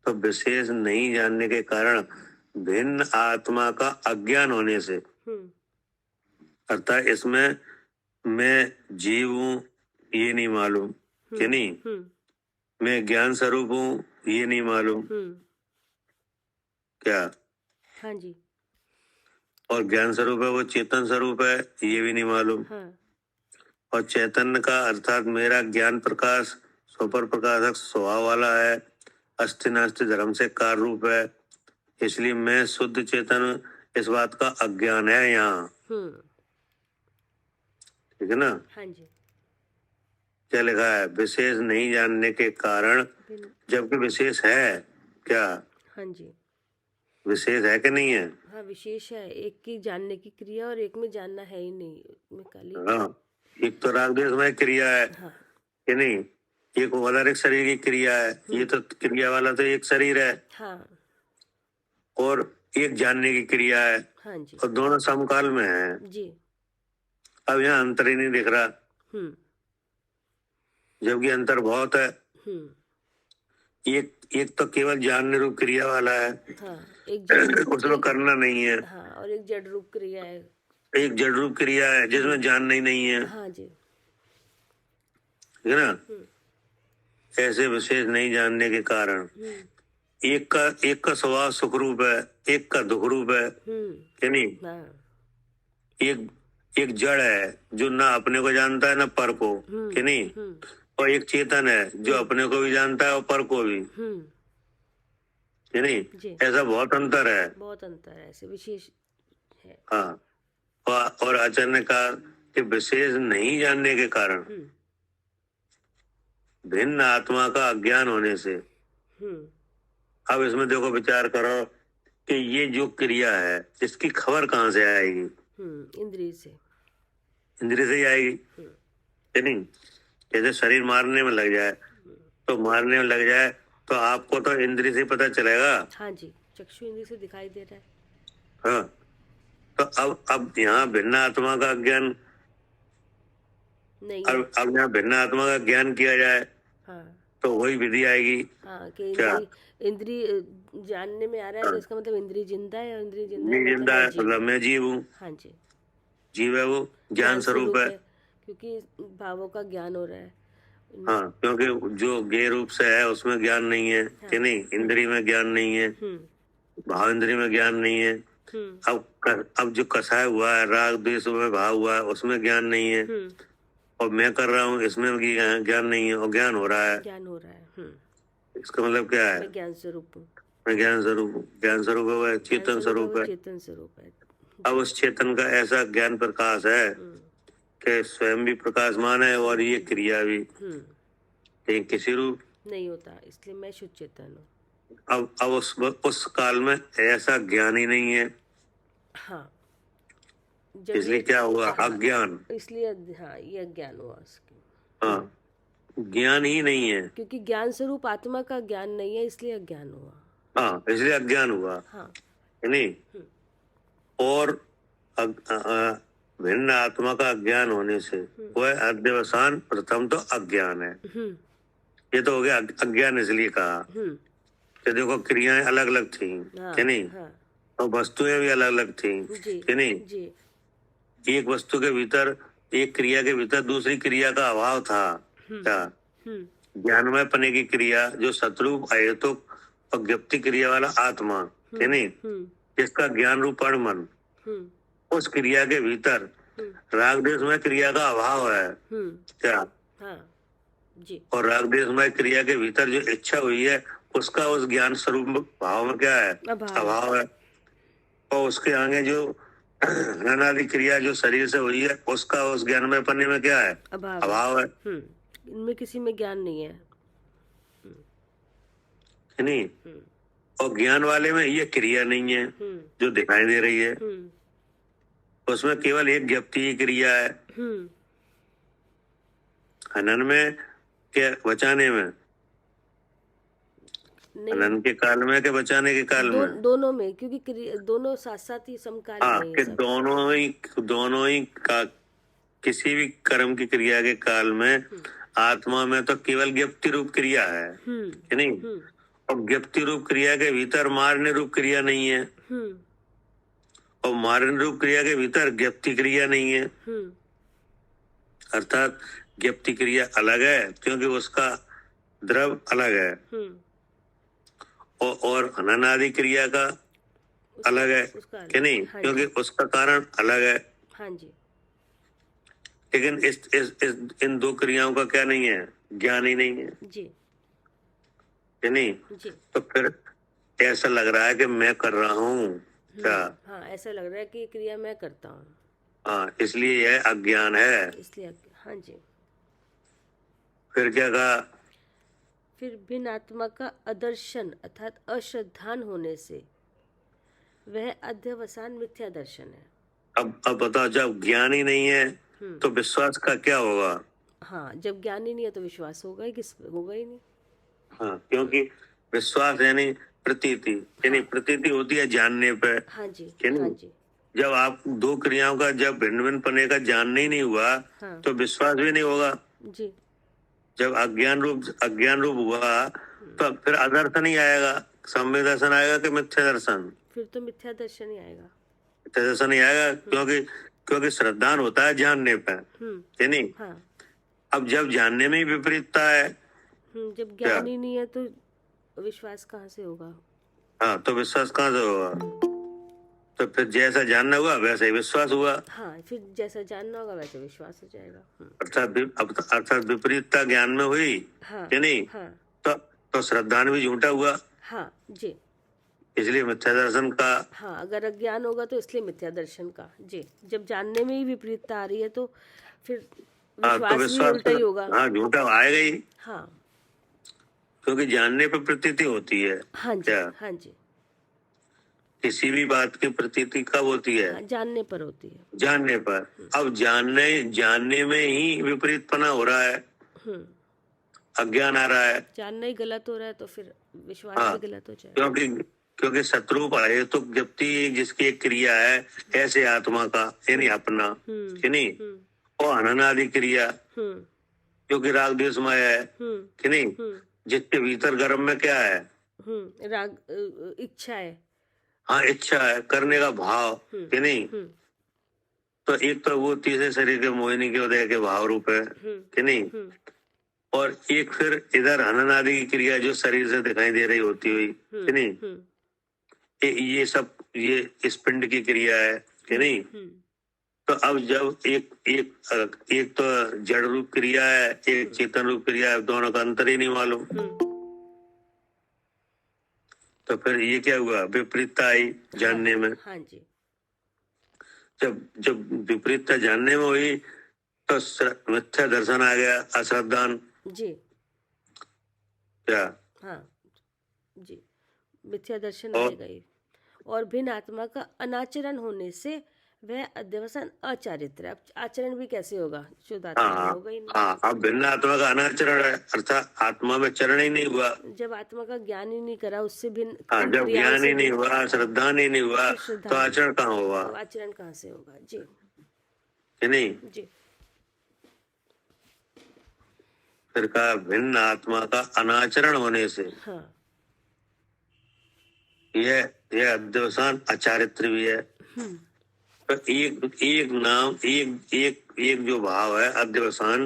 तो विशेष नहीं जानने के कारण भिन्न आत्मा का अज्ञान होने से, अर्थात इसमें मैं जीव हूं ये नहीं मालूम कि नहीं, मैं ज्ञान स्वरूप हूँ ये नहीं मालूम। क्या? हाँ जी। और ज्ञान स्वरूप है वो चेतन स्वरूप है ये भी नहीं मालूम। हाँ। और चैतन्य का अर्थात मेरा ज्ञान प्रकाश स्वपर प्रकाशक स्वभाव वाला है, अस्ति नास्ति धर्म से कार्य रूप है, इसलिए मैं शुद्ध चेतन, इस बात का अज्ञान है यहाँ। ठीक है ना। हाँ जी। क्या लिखा है? विशेष नहीं जानने के कारण, जबकि विशेष है। क्या? हाँ जी। विशेष है कि नहीं है? हाँ, विशेष है। एक की जानने की क्रिया और एक में जानना है ही नहीं, में काली। हाँ, एक तो राग द्वेष में क्रिया है कि नहीं, एक औदारिक शरीर की क्रिया है, ये तो क्रिया वाला तो एक शरीर है। हाँ। और एक जानने की क्रिया है। हाँ जी। और दोनों समकाल में है जी। अब यहाँ अंतर ही नहीं दिख रहा, जबकि अंतर बहुत है। एक तो केवल जानने रूप क्रिया वाला है। हाँ, एक जड़ उसमें करना नहीं है। हाँ, और एक जड़ रूप क्रिया है। एक जड़ रूप क्रिया है जिसमें जानना ही नहीं है। हाँ जी। ठीक है ना। ऐसे विशेष नहीं जानने के कारण एक का स्वभाव सुख रूप है, एक का दुख रूप है कि नहीं। हाँ। एक जड़ है जो ना अपने को जानता है ना पर को कि नहीं, और एक चेतन है जो अपने को भी जानता है और पर को भी। कि नहीं, जी, ऐसा बहुत अंतर है। बहुत अंतर है, ऐसे विशेष है। हाँ, और आचार्य ने कहा कि विशेष नहीं जानने के कारण हम्म भिन्न आत्मा का अज्ञान होने से। हम्म अब इसमें देखो, विचार करो कि ये जो क्रिया है इसकी खबर कहाँ से आएगी? इंद्रिय से। इंद्रिय से ही आएगी, हम्म कि नहीं? जैसे शरीर मारने में लग जाए, तो मारने में लग जाए तो आपको तो इंद्रिय से पता चलेगा। हाँ जी, चक्षु इंद्रिय से दिखाई दे रहा है। हाँ, तो अब यहाँ भिन्न आत्मा का ज्ञान, नहीं है। अब यहाँ भिन्न आत्मा का ज्ञान किया जाए हाँ तो वही विधि आएगी। हाँ, कि क्या? इंद्रिय जानने में आ रहा है, तो इसका मतलब इंद्रिय जिंदा है, और इंद्रिय जिंदा नहीं है जिंदा है, मतलब मतलब मैं जीव हूँ। हाँ जी, जीव है वो, ज्ञान स्वरूप है। क्योंकि भावों का ज्ञान हो रहा है। हाँ, क्योंकि जो गे रूप से है उसमें ज्ञान नहीं है, कि नहीं? इंद्रिय में ज्ञान नहीं है, भाव इंद्रिय में ज्ञान नहीं है। अब जो कसाय हुआ है, राग द्वेष में भाव हुआ है, उसमें ज्ञान नहीं है। और मैं कर रहा हूँ, इसमें भी ज्ञान नहीं है, और ज्ञान हो रहा है। ज्ञान हो रहा है। इसका मतलब क्या है? मैं ज्ञान स्वरूप हूँ। मैं ज्ञान स्वरूप हूँ। ज्ञान स्वरूप है, वह चेतन स्वरूप है। चेतन स्वरूप है। अब उस चेतन का ऐसा ज्ञान प्रकाश है कि स्वयं भी प्रकाशमान है और ये क्रिया भी, लेकिन किसी रूप नहीं होता, इसलिए मैं शुद्ध चेतन हूँ। अब उस काल में ऐसा ज्ञान ही नहीं है। हाँ, इसलिए क्या हुआ? अज्ञान। इसलिए हाँ, ये अज्ञान हुआ उसकी। हाँ, ज्ञान ही नहीं है, क्योंकि ज्ञान स्वरूप आत्मा का ज्ञान नहीं है, इसलिए अज्ञान हुआ। हाँ, इसलिए अज्ञान हुआ। हाँ, है नहीं? और भिन्न आत्मा का अज्ञान होने से वह अध्यवसान प्रथम तो अज्ञान है। ये तो हो गया अज्ञान। इसलिए कहा कि देखो, क्रियाएं अलग अलग थी, कि नहीं? और वस्तुएं भी अलग अलग थी, कि नहीं? जी, एक वस्तु के भीतर, एक क्रिया के भीतर दूसरी क्रिया का अभाव था। क्या? ज्ञानमय पने की क्रिया, जो शत्रुप अहेतुक और ज्ञप्ति क्रिया वाला आत्मा, कि नहीं? जिसका ज्ञान रूपण मन, उस क्रिया के भीतर राग देशमय क्रिया का अभाव है। क्या? हाँ जी। और राग देशमय क्रिया के भीतर जो इच्छा हुई है, उसका उस ज्ञान स्वरूप भाव में क्या है? अभाव है। और उसके आगे जो अनादि क्रिया जो शरीर से हुई है, उसका उस ज्ञान में पन्ने में क्या है? अभाव है। इनमें किसी में ज्ञान नहीं है, नहीं? और ज्ञान वाले में ये क्रिया नहीं है जो दिखाई दे रही है, उसमें केवल एक ज्ञप्ति की क्रिया है। हनन में क्या? बचाने में? हनन के काल में के बचाने के काल में? दोनों में, क्योंकि दोनों साथ साथ ही समकालीन हाँ, है। कि दोनों ही का किसी भी कर्म की क्रिया के काल में आत्मा में तो केवल ज्ञप्ति रूप क्रिया है, कि नहीं? और ज्ञप्ति रूप क्रिया के भीतर मारने रूप क्रिया नहीं है, और मारने रूप क्रिया के भीतर ज्ञप्ति क्रिया नहीं है। अर्थात ज्ञप्ति क्रिया अलग है, क्योंकि उसका द्रव अलग है, और अनादि क्रिया का अलग है, कि नहीं? क्योंकि उसका कारण अलग है। हाँ जी। लेकिन इन दो क्रियाओं का क्या नहीं है? ज्ञान ही नहीं है जी, कि नहीं? जी। तो फिर ऐसा लग रहा है कि मैं कर रहा हूँ। क्या? हाँ, ऐसा लग रहा है कि क्रिया मैं करता हूँ। हाँ, इसलिए यह अज्ञान है। इसलिए हाँ जी। फिर क्या कहा? फिर भिन्न आत्मा का अदर्शन अर्थात अश्रद्धान होने से वह अध्यवसान मिथ्या दर्शन है। अब बताओ, जब ज्ञान ही नहीं है तो विश्वास का क्या होगा? हाँ, जब ज्ञान ही नहीं है तो विश्वास होगा ही नहीं। हाँ, क्योंकि विश्वास यानी प्रतीति, यानी प्रतीति होती है जानने पे। हाँ जी, हाँ जी। जब आप दो क्रियाओं का जब भिन्न भिन्न पने का जानने ही नहीं हुआ, तो विश्वास भी नहीं होगा जी। जब अज्ञान रूप हुआ, तो फिर अदर्शन ही आएगा, सम्य दर्शन आएगा कि मिथ्या दर्शन? फिर तो मिथ्या दर्शन ही आएगा। मिथ्या दर्शन ही आएगा, क्योंकि श्रद्धान होता है जानने पे, है नहीं? हाँ। अब जब जानने में ही विपरीतता है, जब ज्ञान ही नहीं है तो विश्वास कहाँ से होगा? हाँ, तो विश्वास कहाँ से होगा? तो फिर जैसा जानना हुआ वैसा ही विश्वास हुआ। हाँ, फिर जैसा जानना होगा वैसा विश्वास हो जाएगा। अर्थात विपरीतता ज्ञान में हुई, हाँ, कि नहीं? हाँ। तो श्रद्धान भी झूठा हुआ। हाँ जी। इसलिए मिथ्या दर्शन का। हाँ, अगर अज्ञान होगा तो इसलिए मिथ्या दर्शन का। जी, जब जानने में ही विपरीतता आ रही है तो फिर हाँ, तो विश्वास भी विश्वास उल्टा ही होगा। हाँ झूठा आएगा ही, हाँ क्योंकि जानने पर प्रतीति होती है। हाँ जी, क्या हाँ जी, किसी भी बात की प्रतीति कब होती है? हाँ, जानने पर होती है। जानने पर। अब जानने में ही विपरीतपना हो रहा है, हम्म, अज्ञान आ रहा है। जानना ही गलत हो रहा है तो फिर विश्वास हाँ, भी गलत हो जाएगा। क्योंकि शत्रु पाए तो जबकि जिसकी एक क्रिया है ऐसे आत्मा का यानी अपना, कि नहीं, और अननादि क्रिया हम्म जो कि राग द्वेषमय है, हम्म कि नहीं, हम्म जिसके भीतर गर्भ में क्या है? राग इच्छा है। हाँ, इच्छा है, करने का भाव, कि नहीं। तो एक तो वो तीसरे शरीर के मोहिनी के उदय के भाव रूप है, कि नहीं, और एक फिर इधर हनन आदि की क्रिया जो शरीर से दिखाई दे रही होती हुई, कि नहीं, ये सब ये इस पिंड की क्रिया है, कि नहीं। तो अब जब एक तो जड़ रूप क्रिया है, एक चेतन रूप क्रिया है, दोनों का अंतर ही नहीं मालूम। तो फिर ये क्या हुआ? विपरीतता आई जानने में। हाँ जी, जब विपरीतता जानने में हुई तो मिथ्या दर्शन आ गया, अश्रद्धान। जी, क्या? हाँ जी, मिथ्या दर्शन आएगा ही। और भिन्न आत्मा का अनाचरण होने से वह अध्यवसान अचारित्र है। अब आचरण भी कैसे होगा? शुद्ध आत्मा में होगा ही नहीं। हाँ, अब भिन्न आत्मा का अनाचरण है, अर्थात आत्मा में चरण ही नहीं हुआ। जब आत्मा का ज्ञान ही नहीं करा, उससे भिन्न हाँ, जब ज्ञान ही नहीं हुआ, श्रद्धा ही नहीं हुआ, तो आचरण कहाँ होगा? तो आचरण कहाँ से होगा? जी, कि नहीं। जी, फिर कहा भिन्न आत्मा का अनाचरण होने से हाँ, यह अध्यवसान अचारित्र भी है। तो एक नाम एक जो भाव है अध्यवसान,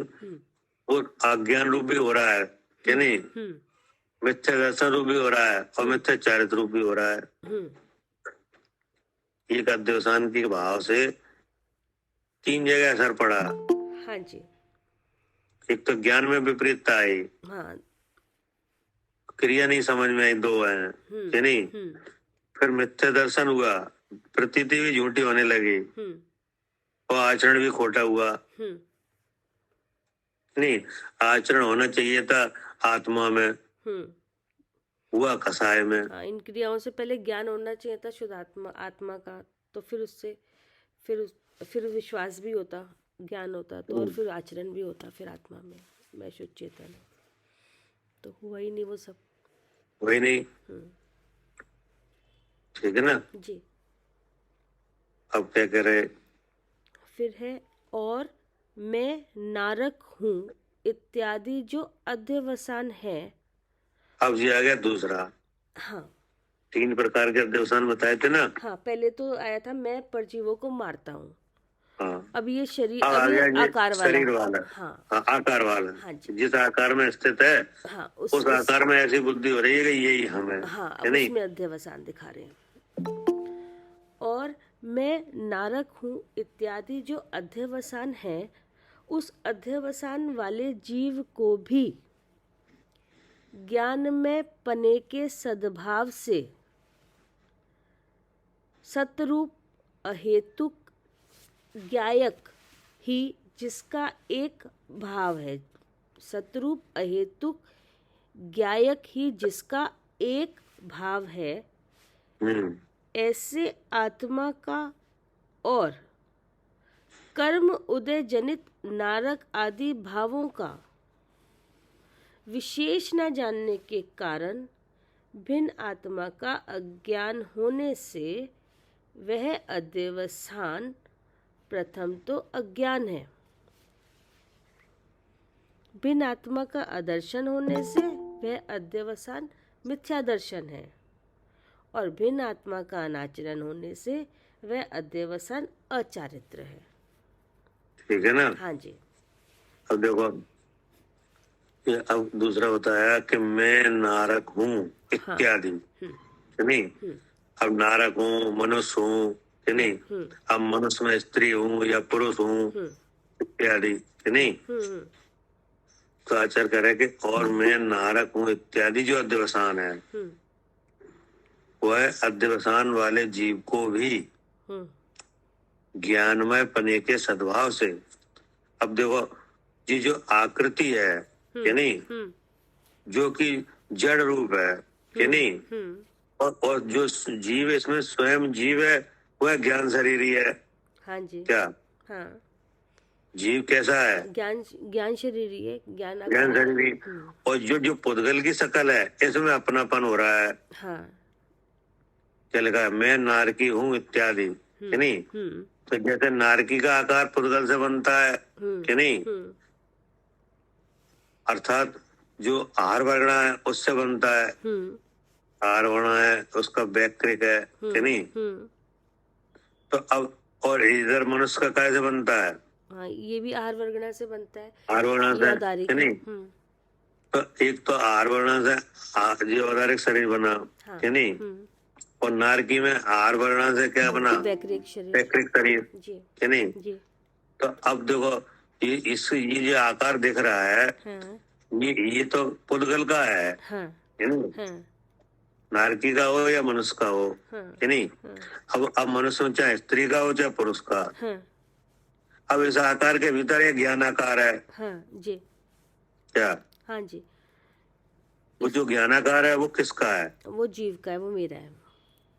वो अज्ञान रूप भी हो रहा है, कि नहीं, मिथ्या दर्शन रूप भी हो रहा है और मिथ्या चारित्र रूप भी हो रहा है। एक अध्यवसान के भाव से 3 जगह असर पड़ा। हाँ जी, एक तो ज्ञान में विपरीतता आई, हाँ, क्रिया नहीं समझ में आई, 2 है, कि नहीं। फिर मिथ्या दर्शन हुआ, प्रतीति भी झूठी होने लगी और आचरण भी खोटा हुआ। नहीं, आचरण होना चाहिए था आत्मा में, हुआ कसाय में। हाँ, इन क्रियाओं से पहले ज्ञान होना चाहिए था शुद्ध आत्मा का, तो फिर उससे फिर विश्वास भी होता, ज्ञान होता तो, और फिर आचरण भी होता फिर आत्मा में, मैं शुद्ध चेतन। तो हुआ ही नहीं वो सब। वही नहीं, ठीक है ना जी। अब क्या करे? फिर है और मैं नारक हूँ इत्यादि जो अध्यवसान है। अब ये आ गया दूसरा। हाँ, 3 प्रकार के अध्यवसान बताए थे ना। हाँ, पहले तो आया था मैं परजीवों को मारता हूँ। हाँ, अब ये शरीर, अब अब आ ये गया ये आकार वाला। शरीर वाला। हाँ, हाँ, आकार वाला। हाँ जी, जिस आकार में स्थित है, हाँ, उस आकार में ऐसी बुद्धि हो रही है कि यही हम है। हाँ, है अब नहीं? उसमें अध्यवसान दिखा रहे हैं। और मैं नारक हूँ इत्यादि जो अध्यवसान है, उस अध्यवसान वाले जीव को भी ज्ञान में पने के सद्भाव से सतरूप अहेतुक ज्ञायक ही जिसका एक भाव है, सतरूप अहेतुक ज्ञायक ही जिसका एक भाव है, ऐसे आत्मा का और कर्म उदय जनित नारक आदि भावों का विशेष न जानने के कारण भिन्न आत्मा का अज्ञान होने से वह अध्यवसान प्रथम तो अज्ञान है, भिन्न आत्मा का अदर्शन होने से वह अध्यवसान मिथ्या दर्शन है, और भिन्न आत्मा का अनाचरण होने से वह अध्यवसान अचारित्र है। ठीक है ना? हाँ जी। अब देखो, ये अब दूसरा बताया कि मैं नारक हूँ इत्यादि, नहीं। अब नारक हूँ, मनुष्य हूँ, नहीं। अब मनुष्य में स्त्री हूँ या पुरुष हूँ इत्यादि, नहीं। तो आचार्य कह रहे कि और मैं नारक हूँ इत्यादि जो अध्यवसान है, वह अध्यवसान वाले जीव को भी हम्म ज्ञानमय पने के सद्भाव से, अब देखो ये जो आकृति है कि नहीं, हम्म जो कि जड़ रूप है कि नहीं, हम्म और जो जीव इसमें स्वयं जीव है वह ज्ञान शरीर ही है। हाँ जी। क्या हाँ, जीव कैसा है? ज्ञान ज्ञान शरीर ही है, ज्ञान ज्ञान आकार। शरीर ही। और जो जो पुद्गल की शकल है इसमें अपनापन हो रहा है। हाँ। क्या लिखा है? मैं नारकी हूँ इत्यादि कि नहीं। हम्म तो जैसे नारकी का आकार पुद्गल से बनता है कि नहीं, हम्म अर्थात जो आहार वर्णा है उससे बनता है। हम्म आहार वर्णा है उसका वैकृक है कि नहीं। तो अब और इधर मनुष्य का कैसे बनता है? हाँ, ये भी आहार वर्गणा से बनता है। आहार वर्णा ये से औदारिक कि है। नहीं। तो एक तो आहार वर्णा से जो औदारिक शरीर बना हाँ। कि नहीं, और नारकी में आहार वर्णा से क्या बना? वैकृक शरीर। वैकृक शरीर जी कि नहीं। जी। तो अब देखो ये जो आकार दिख रहा है हाँ ये तो पुद्गल का है हाँ कि नहीं। हाँ नारकी का हो या मनुष्य का हो हाँ कि नहीं। अब मनुष्य में चाहे स्त्री का हो चाहे पुरुष का, हाँ अब इस आकार के भीतर एक ज्ञान आकार है। हाँ जी। क्या हाँ जी। वो जो ज्ञानाकार है वो किसका है? वो जीव का है, वो मेरा है।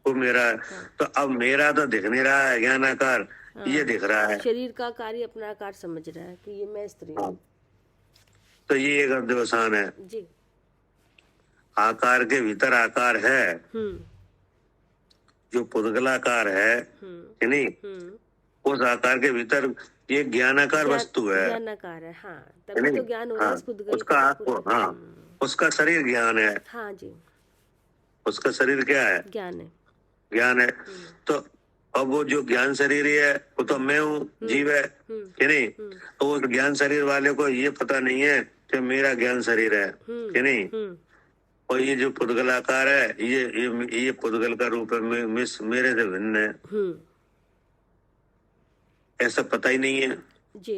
वो मेरा है। तो अब मेरा तो दिख नहीं रहा है ज्ञानाकार, ये दिख रहा है। शरीर का आकार ही अपना आकार समझ रहा है कि ये मैं स्त्री हूँ। तो ये एक अध्यवसान है। जी। आकार के भीतर आकार है, जो पुद्गलाकार है कि नहीं, उस आकार के भीतर ये ज्ञानाकार वस्तु है। ज्ञानाकार है। हाँ, तभी तो ज्ञान हो रहा है इस पुद्गल उसका का। हाँ, उसका शरीर ज्ञान है। हाँ जी। उसका शरीर क्या है? ज्ञान है। ज्ञान है। तो अब वो जो ज्ञान शरीर है वो तो मैं हूँ, जीव है कि नहीं। तो उस ज्ञान शरीर वाले को ये पता नहीं है कि मेरा ज्ञान शरीर है कि नहीं। और ये जो पुद्गलाकार है ये पुद्गल का रूप है, मेरे से भिन्न है, ऐसा पता ही नहीं है जी।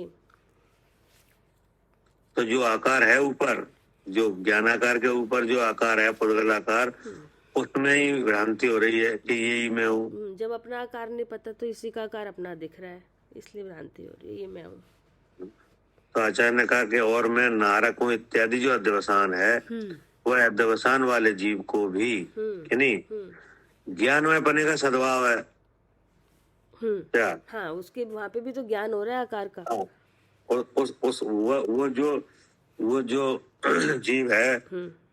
तो जो आकार है ऊपर, जो ज्ञानाकार के ऊपर जो आकार है पुद्गलाकार, उसमें ही भ्रांति हो रही है कि यही मैं हूँ। जब अपना आकार नहीं पता तो इसी का आकार अपना दिख रहा है, इसलिए भ्रांति हो रही है, ये मैं हूँ। तो आचार्य ने कहा कि और मैं नारक हूँ इत्यादि जो अध्यवसान है वह अध्यवसान वाले जीव को भी कि नहीं ज्ञानमय बने का सद्भाव है। क्या? हाँ, उसके वहाँ पे भी तो ज्ञान हो रहा है आकार का। और वो जो जीव है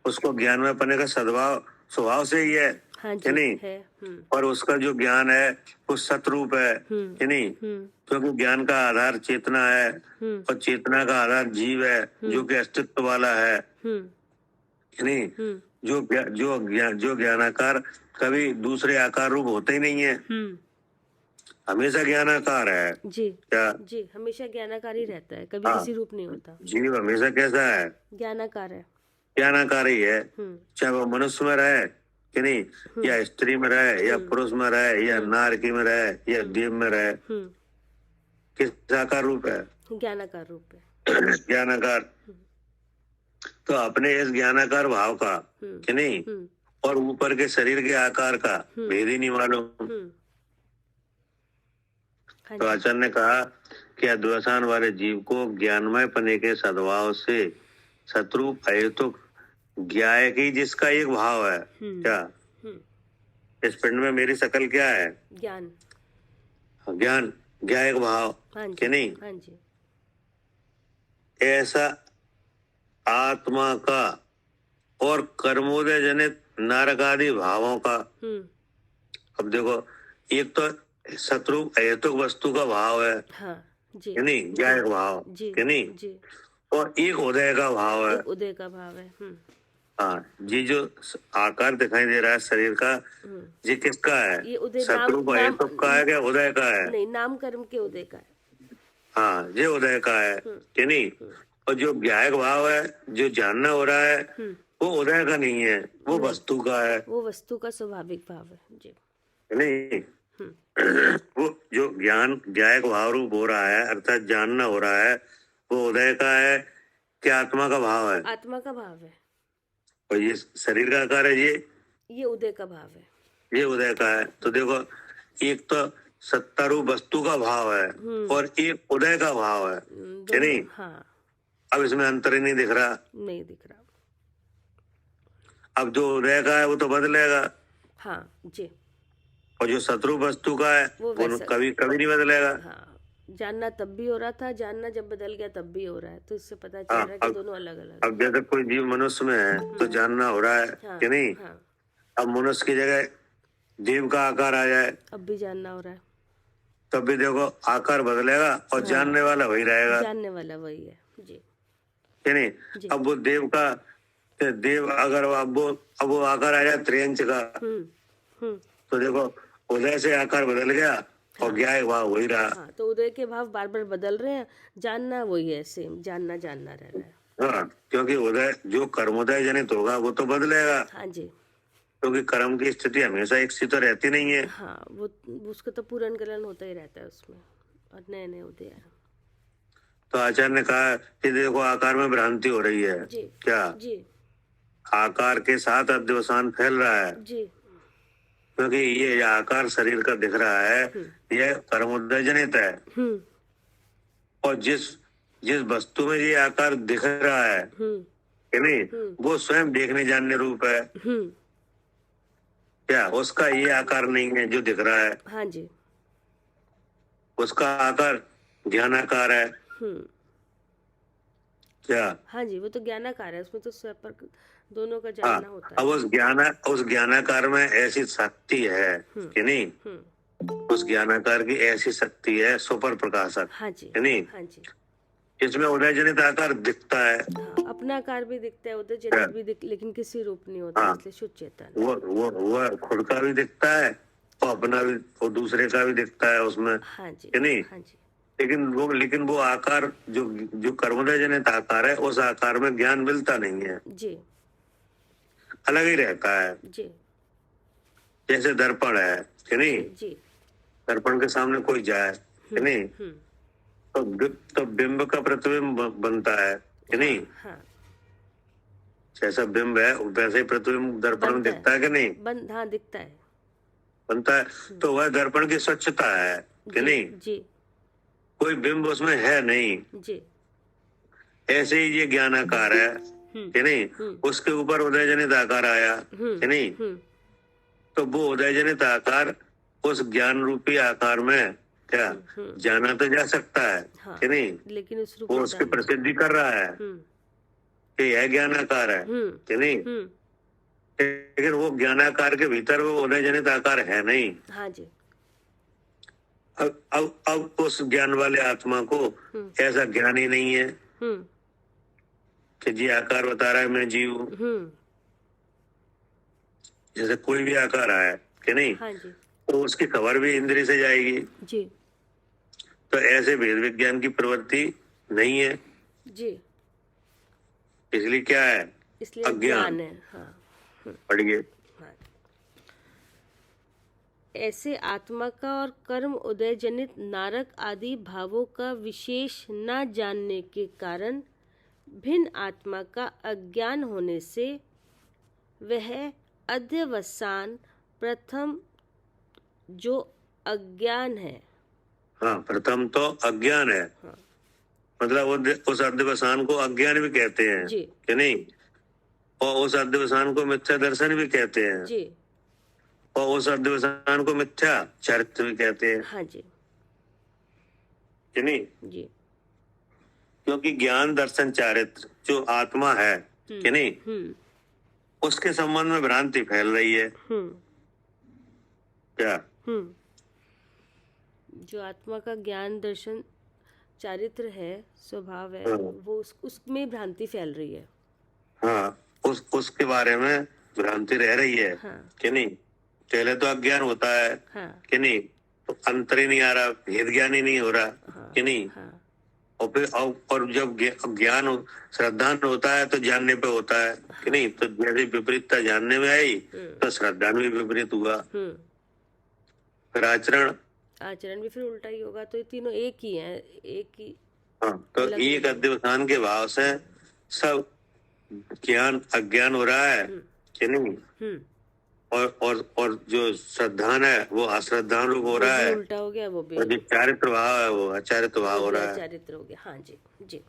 उसको ज्ञानमय बने का सद्भाव स्वभाव से ही है। हाँ कि नहीं है। और उसका जो ज्ञान है वो सतरूप है कि नहीं, क्योंकि ज्ञान का आधार चेतना है और चेतना का आधार जीव है जो कि अस्तित्व वाला है कि नहीं। जो ज्ञानाकार कभी दूसरे आकार रूप होते ही नहीं है, हमेशा ज्ञानाकार है। जी। क्या? जी, हमेशा ज्ञानाकार ही रहता है, कभी किसी रूप नहीं होता। जीव हमेशा कैसा है? ज्ञानाकार है। ज्ञानाकार ही है, चाहे वो मनुष्य में रहे कि नहीं, या स्त्री में रहे या पुरुष में रहे या नारकी में रहे या देव में रहे, किस आकार रूप है? ज्ञानाकार रूप है। ज्ञानाकार। तो अपने इस ज्ञानाकार भाव का कि नहीं और ऊपर के शरीर के आकार का भेद ही नहीं मालूम। तो आचार्य ने कहा कि अध्यवसान वाले जीव को ज्ञानमय पने के सद्भाव से सतरूप अहेतुक ज्ञाय की जिसका एक भाव है। क्या? इस पिंड में मेरी शकल क्या है? ज्ञान। ज्ञान, ज्ञायक भाव कि नहीं। हाँ जी। ऐसा आत्मा का और कर्मोदय जनित नरक आदि भावों का। अब देखो एक तो सतरूप अहेतुक वस्तु का भाव है। हाँ जी। कि नहीं, ज्ञायक भाव कि नहीं, जी। और एक उदय का भाव है। एक उदय का भाव है। हाँ, ये जो आकार दिखाई दे रहा है शरीर का ये किसका है? ये उदय सतरूप अहेतुक का है क्या उदय का है? नहीं, नाम कर्म के उदय का है। हाँ, ये उदय का है कि नहीं। और जो ज्ञायक भाव है जो जानना हो रहा है वो उदय का नहीं है, वो वस्तु का है। वो वस्तु का स्वाभाविक भाव है। जी। नहीं वो जो ज्ञान ज्ञायक भाव रूप हो रहा है अर्थात जानना हो रहा है वो उदय का है क्या आत्मा का भाव है? आत्मा का भाव है। और ये शरीर का आकार है, ये उदय का भाव है। ये उदय का है। तो देखो, एक तो सत्तारूप वस्तु का भाव है और एक उदय का भाव है कि नहीं। हाँ, अब इसमें अंतर ही नहीं दिख रहा। नहीं दिख रहा। अब जो उदय का है वो तो बदलेगा, हाँ जी, और जो शत्रु वस्तु का है वो वो वैसा। कभी कभी नहीं बदलेगा। हाँ, जानना तब भी हो रहा था, जानना जब बदल गया तब भी हो रहा है, तो इससे पता चल हाँ, रहा है कि दोनों अलग अलग। अब जैसे कोई जीव मनुष्य में है तो जानना हो रहा है हाँ, कि नहीं। हाँ, अब मनुष्य की जगह देव का आकार आ जाए अब भी जानना हो रहा है। तब भी देखो आकार बदलेगा और जानने वाला वही रहेगा जानने वाला वही है जी। कि नहीं। जी। अब वो देव अगर अब वो आकार आ जाए त्रियंच का, तो देखो उदय से आकार बदल गया और ज्ञाय भाव वही रहा। हाँ, तो उदय के भाव बार बार बदल रहे हैं, जानना वही है, सेम जानना जानना रह रहा है। हाँ, क्योंकि उदय जो कर्मोदय जनित होगा वो तो बदलेगा, हाँ जी। क्योंकि कर्म की स्थिति हमेशा एक सी तो रहती नहीं है। हाँ, वो उसका तो पूरन गलन होता ही रहता है उसमें, और नए नए उदय हैं। तो आचार्य ने कहा कि देखो आकार में भ्रांति हो रही है। जी क्या जी आकार के साथ अध्यवसान फैल रहा है, जी। क्योंकि ये आकार शरीर का दिख रहा है, यह कर्मोदय जनित है। और जिस जिस वस्तु में ये आकार दिख रहा है कि नहीं, वो स्वयं देखने जानने रूप है। क्या उसका ये आकार नहीं है जो दिख रहा है, हाँ जी। उसका आकार ज्ञानाकार है। क्या हाँ जी, वो तो ज्ञानाकार है, उसमें तो स्वयं दोनों का हाँ, जानना होता है। अब उस ज्ञानाकार में ऐसी शक्ति है कि नहीं, उस ज्ञानाकार की ऐसी शक्ति है सुपर प्रकाशक। हाँ जी, कि नहीं, हाँ जी। इसमें उदय जनित आकार दिखता है। हाँ, अपना आकार भी दिखता है, उदय जनित भी लेकिन किसी रूप नहीं होता, हाँ, इसलिए शुद्ध चेतन। वो खुद का भी दिखता है और अपना भी और दूसरे का भी दिखता है उसमें। हाँ जी, कि नहीं, हाँ जी। लेकिन वो आकार जो कर्मोदय जनित आकार है, उस आकार में ज्ञान मिलता नहीं है, जी अलग ही रहता है। जी जैसे दर्पण है कि नहीं, जी। दर्पण के सामने कोई जाए कि नहीं, तो बिंब का प्रतिबिंब बनता है कि नहीं। हाँ, जैसा बिंब है वैसे ही प्रतिबिंब दर्पण में दिखता है कि नहीं, हाँ दिखता है, बनता है। तो वह दर्पण की स्वच्छता है कि नहीं, जी कोई बिंब उसमें है नहीं। जी। ऐसे ही ये ज्ञानाकार है कि नहीं, उसके ऊपर उदय जनित आकार आया कि नहीं, तो वो उदय जनित आकार उस ज्ञान रूपी आकार में क्या जाना तो जा सकता है कि नहीं, लेकिन उस रूप वो में उसकी प्रसिद्धि कर रहा है कि यह ज्ञानाकार है कि नहीं, लेकिन वो ज्ञानाकार के भीतर वो उदय जनित आकार है नहीं। हाँ जी। अब उस ज्ञान वाले आत्मा को ऐसा ज्ञान ही नहीं है कि जी आकार बता रहा है मैं जीव हूँ। जैसे कोई भी आकार आया कि नहीं, हाँ जी। तो उसकी खबर भी इंद्रिय से जाएगी। जी तो ऐसे भेद विज्ञान की प्रवृत्ति नहीं है जी। इसलिए क्या है, इसलिए अज्ञान है। हाँ, पढ़िए। हाँ। ऐसे आत्मा का और कर्म उदय जनित नारक आदि भावों का विशेष न जानने के कारण भिन्न आत्मा का अज्ञान होने से वह अध्यवसान प्रथम जो अज्ञान है। हाँ, प्रथम तो अज्ञान है। हाँ। मतलब उस अध्यवसान को अज्ञान भी कहते हैं जी। कि नहीं, और उस अध्यवसान को मिथ्या दर्शन भी कहते हैं जी। और उस अध्यवसान को मिथ्या चरित्र भी कहते हैं। हाँ जी, कि नहीं, जी। क्योंकि ज्ञान दर्शन चारित्र जो आत्मा है कि नहीं, उसके संबंध में भ्रांति फैल रही है। क्या जो आत्मा का ज्ञान दर्शन चारित्र है, स्वभाव है, वो उसमें भ्रांति फैल रही है। हाँ, उसके बारे में भ्रांति रह रही है। हाँ। कि नहीं, पहले तो अज्ञान होता है। हाँ। कि नहीं, तो अंतर ही नहीं आ रहा, भेद ज्ञान ही नहीं हो रहा। हाँ। कि नहीं। हाँ। और फिर और जब ज्ञान श्रद्धा में होता है तो जानने पे होता है। हाँ। कि नहीं, तो जैसे विपरीतता जानने में आई तो श्रद्धा में भी विपरीत हुआ। फिर आचरण भी फिर उल्टा ही होगा। तो ये तीनों एक ही हैं, एक ही। हाँ, तो एक अध्यवसान के भाव से सब ज्ञान अज्ञान हो रहा है कि नहीं, और जो श्रद्धान है वो अश्रद्धान रूप हो वो रहा भी है, उल्टा हो गया, वो भी और जो चारित्र भाव है वो अचारित्र भाव वो हो भी रहा है। अचारित्र हो गया। हाँ जी जी।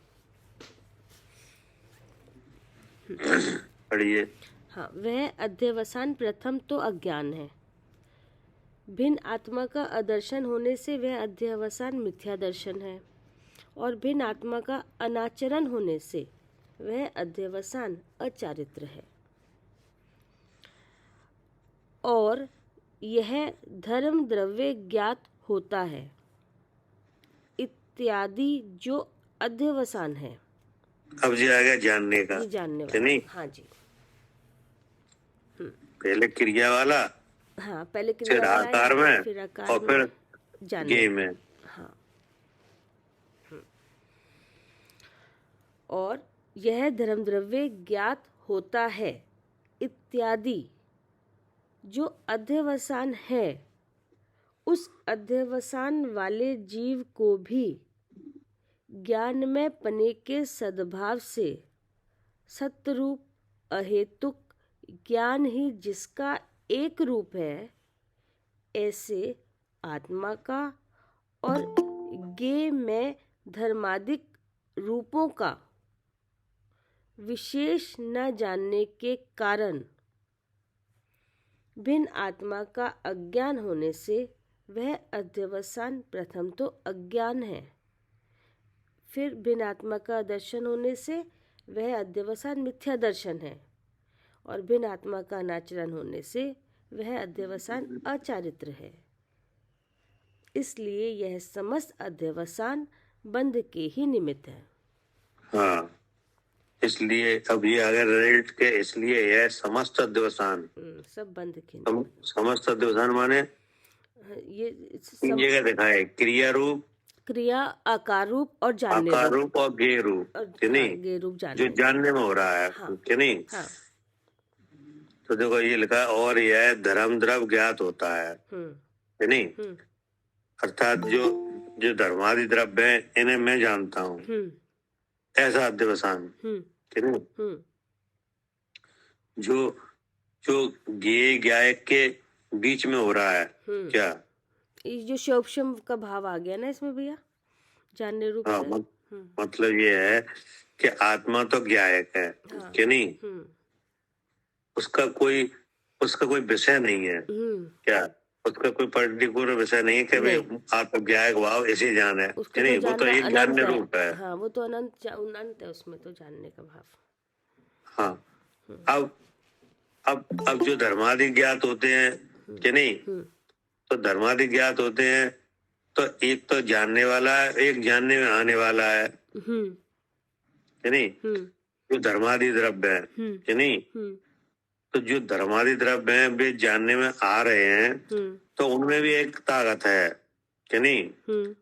पढ़िए। हाँ, वह अध्यवसान प्रथम तो अज्ञान है। भिन्न आत्मा का अदर्शन होने से वह अध्यवसान मिथ्या दर्शन है, और भिन्न आत्मा का अनाचरण होने से वह अध्यवसान अचारित्र है। और यह धर्म द्रव्य ज्ञात होता है इत्यादि जो अध्यवसान है। अब जी आ गया जानने का, ये जानने कि वाला। नहीं? हाँ जी। पहले क्रिया वाला, हाँ, पहले फिर क्रिया वाला आकार आया, में, फिर आकार और फिर में, जानने। गे में। हाँ। और यह धर्म द्रव्य ज्ञात होता है इत्यादि जो अध्यवसान है, उस अध्यवसान वाले जीव को भी ज्ञान में पने के सद्भाव से सतरूप अहेतुक ज्ञान ही जिसका एक रूप है, ऐसे आत्मा का और ज्ञेय में धर्मादिक रूपों का विशेष न जानने के कारण भिन्न आत्मा का अज्ञान होने से वह अध्यवसान प्रथम तो अज्ञान है, फिर भिन्न आत्मा का दर्शन होने से वह अध्यवसान मिथ्या दर्शन है, और भिन्न आत्मा का अनाचरण होने से वह अध्यवसान अचारित्र है। इसलिए यह समस्त अध्यवसान बंध के ही निमित्त है। हाँ, इसलिए अब ये अगर रिजल्ट के, इसलिए यह समस्त अध्यवसान, सब बंध के निमित्त। समस्त अध्यवसान माने ये तीन जगह दिखाए, क्रिया रूप, क्रिया, आकार रूप और जानने आकार रूप, रूप और गे रूप, और कि हाँ, नहीं? गे रूप जो जानने। जानने में हो रहा है, हाँ। कि नहीं? हाँ। तो देखो ये लिखा है, और यह धर्म द्रव्य ज्ञात होता है, कि नहीं? अर्थात जो जो धर्मादि द्रव्य है इन्हें मैं जानता हूँ, ऐसा अध्यवसान, कि नहीं? जो जो ज्ञेय ज्ञायक के बीच में हो रहा है, क्या? ये जो शोभशम का भाव आ गया ना इसमें भैया, जानने रूप हाँ, से। मतलब ये है कि आत्मा तो ज्ञायक है, हाँ। कि नहीं? उसका कोई विषय नहीं है, क्या? उसका कोई पर्टिकुलर विषय नहीं है कि भाई आत्मा ज्ञायक भाव ऐसे जान है, कि नहीं? वो तो एक जानने रूप है। हाँ, वो तो अनंत है, उसमें तो जानने का भाव। हाँ। अब जो धर्मादि ज्ञात होते हैं, कि नहीं? तो धर्मादि ज्ञात होते हैं, तो एक तो जानने वाला है, एक जानने में आने वाला है, कि नहीं? जो धर्मादि द्रव्य है, कि नहीं? तो जो धर्मादि द्रव्य हैं वे जानने में आ रहे हैं, तो उनमें भी एक ताकत है, कि नहीं?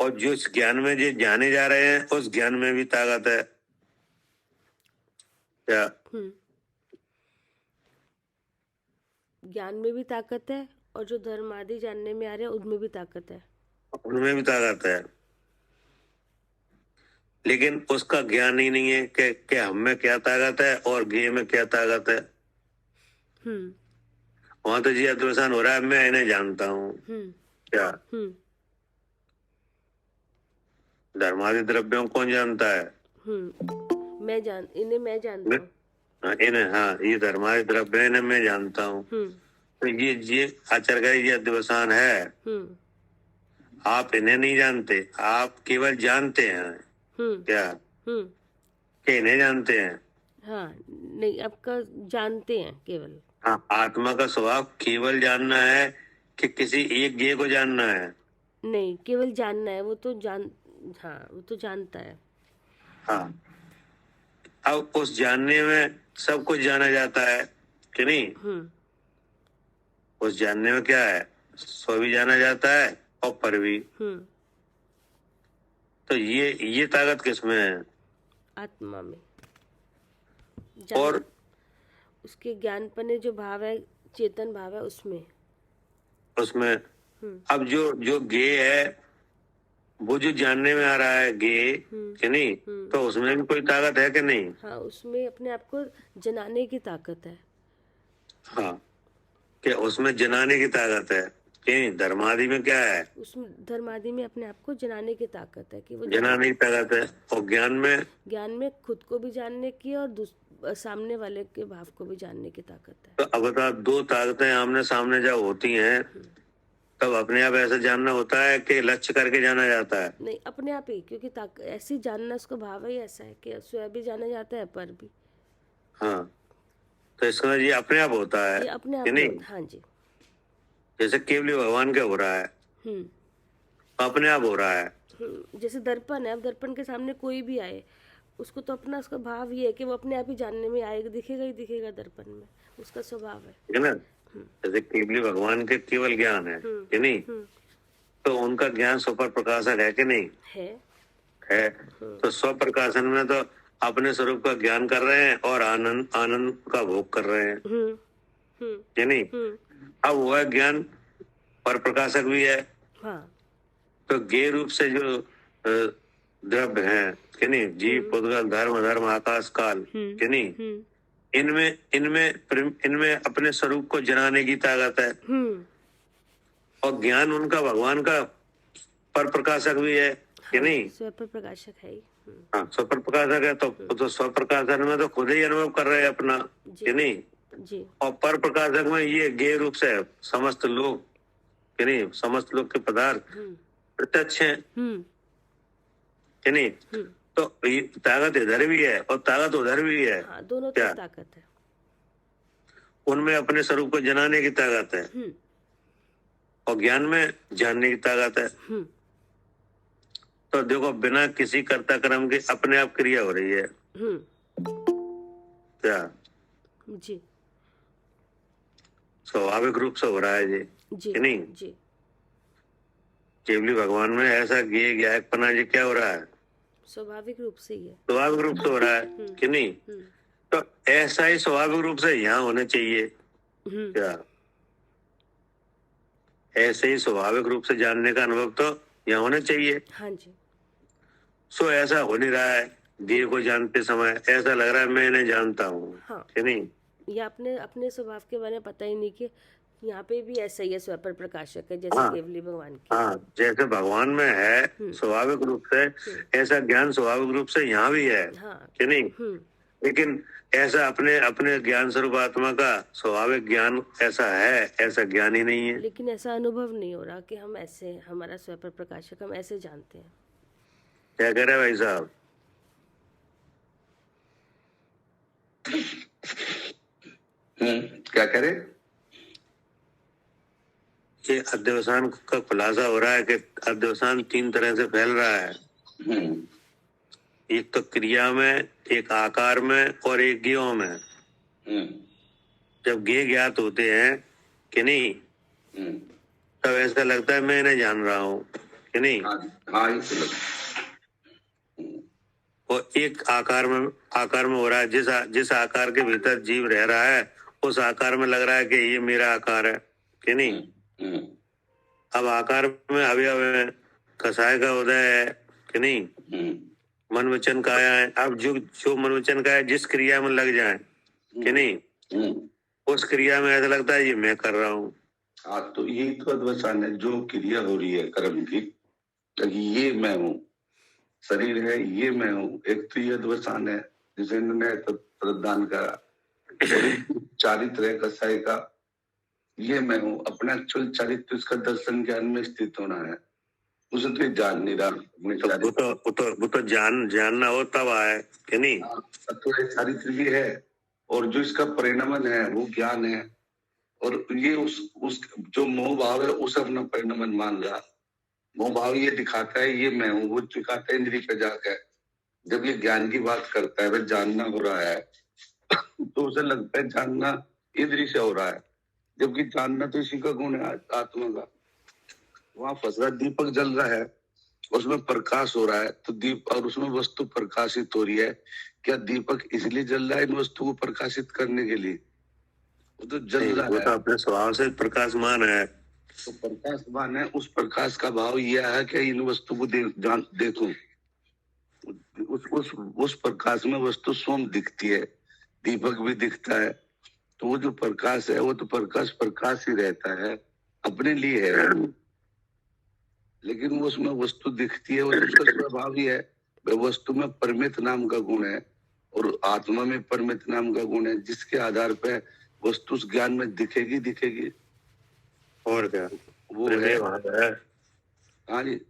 और जो इस ज्ञान में जो जाने जा रहे हैं उस ज्ञान में भी ताकत है, क्या? ज्ञान में भी ताकत है, और जो धर्म आदि जानने में आ रहे हैं उनमें भी ताकत है। उनमें भी ताकत है, लेकिन उसका ज्ञान ही नहीं है कि हम में क्या ताकत है और ज्ञेय में क्या ताकत है। वहां तो जी अध्यवसान हो रहा है, मैं इन्हें जानता हूँ, क्या? धर्मादि द्रव्यों को कौन जानता है? इन्हें मैं जानता हूँ। इन्हें, हाँ, ये धर्मादि द्रव्य इन्हें मैं जानता हूँ। तो ये आचार्य का ये अध्यवसान है। आप इन्हें नहीं जानते, आप केवल जानते हैं, क्या? कि इन्हें जानते हैं? हाँ, नहीं, आपका जानते हैं केवल। हाँ, आत्मा का स्वभाव केवल जानना है कि किसी एक ज्ञेय को जानना है? नहीं, केवल जानना है, वो तो जानता है। हाँ, अब उस जानने में सब कुछ जाना जाता है, कि नहीं? उस जानने में क्या है? स्व भी जाना जाता है और पर भी। तो ये ताकत किसमें है? आत्मा में। और उसके ज्ञानपने जो भाव है, चेतन भाव है, उसमें अब जो ज्ञेय है वो जो जानने में आ रहा है ज्ञेय, कि नहीं? तो उसमें भी कोई ताकत है कि नहीं? हाँ, उसमें अपने आप को जनाने की ताकत है। हाँ, कि उसमें जनाने की ताकत है। कि धर्मादि में क्या है? उसमें धर्मादि में अपने आप को जनाने की ताकत है कि वो जनाने की ताकत है। और ज्ञान में खुद को भी जानने की और सामने वाले के भाव को भी जानने की ताकत है। तो अब बता, दो ताकतें आमने सामने जब होती हैं तब अपने आप ऐसा जानना होता है कि लक्ष्य करके जाना जाता है? नहीं, अपने आप ही, क्योंकि ऐसी जानना, उसका भाव ही ऐसा है कि स्वयं भी जाना जाता है, पर भी। हाँ, तो इसका ये अपने आप होता है ये अपने आप कि नहीं? होता है, हाँ जी। जैसे केवली भगवान के हो रहा है, अपने आप हो रहा है। जैसे दर्पण है, अब दर्पण के सामने कोई भी आए, उसको तो अपना, उसका भाव ये है कि वो अपने आप ही जानने में आएगा, दिखेगा ही दिखेगा दर्पण में, उसका स्वभाव है ना? जैसे केवली भगवान के केवल ज्ञान है कि नहीं, तो उनका ज्ञान स्वपर प्रकाशक है कि नहीं है। तो स्वप्रकाशन में तो अपने स्वरूप का ज्ञान कर रहे हैं और आनंद आनंद का भोग कर रहे हैं कि नहीं। अब वह ज्ञान पर प्रकाशक भी है। हाँ। तो ज्ञेय रूप से जो द्रव्य है कि नहीं, जीव पुद्गल धर्म धर्म आकाश काल कि नहीं, इनमें अपने स्वरूप को जनाने की ताकत है। और ज्ञान उनका भगवान का पर प्रकाशक भी है कि नहीं। स्वपर प्रकाशक है ही। हाँ, स्वपर प्रकाशक है। तो स्वप्रकाशन में तो खुद ही अनुभव कर रहे हैं अपना कि नहीं जी। और पर प्रकाशक में ये ज्ञेय रूप से समस्त लोग कि नहीं, समस्त लोग के पदार्थ प्रत्यक्ष हैं कि नहीं। तो ये ताकत इधर भी है और ताकत उधर भी है। हाँ, दोनों क्या ताकत है। उनमें अपने स्वरूप को जनाने की ताकत है और ज्ञान में जानने की ताकत है। तो देखो, बिना किसी कर्ता कर्म के अपने आप क्रिया हो रही है। क्या जी, स्वाभाविक रूप से हो रहा है जी कि नहीं जी। केवली भगवान में ऐसा ज्ञायकपना जी क्या हो रहा है? स्वाभाविक रूप से ही है। स्वाभाविक रूप से हो रहा है कि नहीं। तो ऐसा ही स्वाभाविक रूप से यहाँ होना चाहिए। क्या ऐसे ही स्वाभाविक रूप से जानने का अनुभव तो यहाँ होना चाहिए। हाँ जी। सो ऐसा हो नहीं रहा है। देह को जानते समय ऐसा लग रहा है मैं इन्हें जानता हूँ कि नहीं। ये अपने स्वभाव के बारे में पता ही नहीं कि यहाँ पे भी ऐसा ही है, स्वपर प्रकाशक है जैसे केवली भगवान की। हाँ, जैसे भगवान में है स्वाभाविक रूप से, ऐसा ज्ञान स्वाभाविक रूप से यहाँ भी है कि नहीं। लेकिन ऐसा अपने ज्ञान स्वरूप आत्मा का स्वाभाविक ज्ञान ऐसा है, ऐसा ज्ञान ही नहीं है। लेकिन ऐसा अनुभव नहीं हो रहा कि हम ऐसे, हमारा स्वपर प्रकाशक, हम ऐसे जानते हैं। क्या कह रहे भाई साहब? क्या कह रहे? ये अध्यवसान का खुलासा हो रहा है कि अध्यवसान 3 तरह से फैल रहा है। एक तो क्रिया में, एक आकार में और एक ज्ञेयों में। जब ज्ञेय ज्ञात होते हैं कि नहीं तब ऐसा लगता है मैं इन्हें जान रहा हूँ कि नहीं। हाँ, और एक आकार में हो रहा है। जिस आकार के भीतर जीव रह रहा है उस आकार में लग रहा है कि ये मेरा आकार है कि नहीं। अब आकार में अवयव है, कसाय का उदय है कि नहीं, मन वचन काया है। अब जो मन वचन काया जिस क्रिया में लग जाए कि नहीं उस क्रिया में ऐसा लगता है ये मैं कर रहा हूँ। हाँ, तो यही तो अध्यवसान है। जो क्रिया हो रही है कर्म की, ये मैं हूँ, शरीर है ये मैं हूँ। एक तो ये अध्यवसान है जिसे इन्होंने प्रदान करा। चारित्र है कसाई का, ये मैं हूँ। अपना एक्चुअल चरित्र इसका दर्शन ज्ञान में स्थित होना है। उसे तो जान नहीं रहा। वो तो जानना हो तब आए कि नहीं। तो चरित्र भी है और जो इसका परिणमन है वो ज्ञान है। और ये उस जो मोह भाव है उसे अपना परिणमन मान रहा। मोह भाव ये दिखाता है ये मैं हूँ, वो दिखाता है इंद्रिय पे जाकर। जब ये ज्ञान की बात करता है, वह जानना हो रहा है तो उसे लगता है जानना इंद्रिय से हो रहा है, जबकि जानना तो इसी का गुण है, आत्मा का। वहां फंस रहा, दीपक जल रहा है, उसमें प्रकाश हो रहा है, तो दीप और उसमें वस्तु प्रकाशित हो रही है। क्या दीपक इसलिए जल रहा है इन वस्तु को प्रकाशित करने के लिए? वो तो जल रहा है, वो तो अपने स्वभाव से प्रकाशमान है। तो प्रकाशमान है। उस प्रकाश का भाव यह है कि इन वस्तु को देखो। उस प्रकाश में वस्तु स्वयं दिखती है। दीपक भी दिखता है, तो वो जो प्रकाश है वो तो प्रकाश प्रकाश ही रहता है, अपने लिए है, लेकिन वो उसमें वस्तु दिखती है, वो तो उसका स्वभाव ही है। वह वस्तु में परमित नाम का गुण है और आत्मा में परमित नाम का गुण है, जिसके आधार पे वस्तु उस ज्ञान में दिखेगी दिखेगी। और क्या वो प्रेम है। ही वहां है। हाँ जी।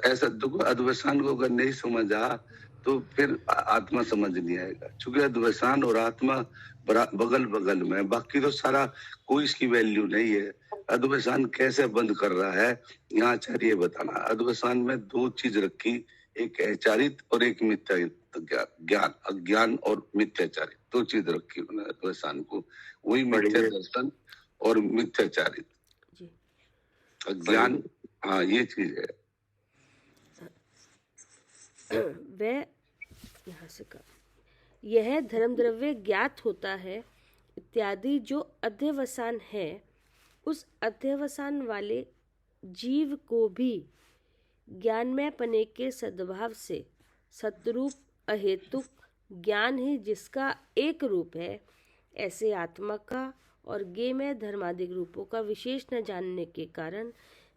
ऐसा दुख अद्वैसान को अगर नहीं समझा तो फिर आत्मा समझ नहीं आएगा, क्योंकि अद्वैसान और आत्मा बगल बगल में, बाकी तो सारा कोई इसकी वैल्यू नहीं है। अद्वैसान कैसे बंद कर रहा है यहाँ आचार्य बताना। अद्वैसान में दो चीज रखी, एक अचारित और एक मिथ्याचारित ज्ञान, अज्ञान और मिथ्याचारित, दो चीज रखी उन्होंने अद्वैसान को, वही मिथ्या दर्शन और मिथ्याचारित जी। अज्ञान। हाँ ये चीज है। वह यहाँ से का यह धर्म द्रव्य ज्ञात होता है इत्यादि जो अध्यवसान है, उस अध्यवसान वाले जीव को भी ज्ञानमय पने के सद्भाव से सतरूप अहेतुक ज्ञान ही जिसका एक रूप है, ऐसे आत्मा का और ज्ञेयमय धर्मादिक रूपों का विशेष न जानने के कारण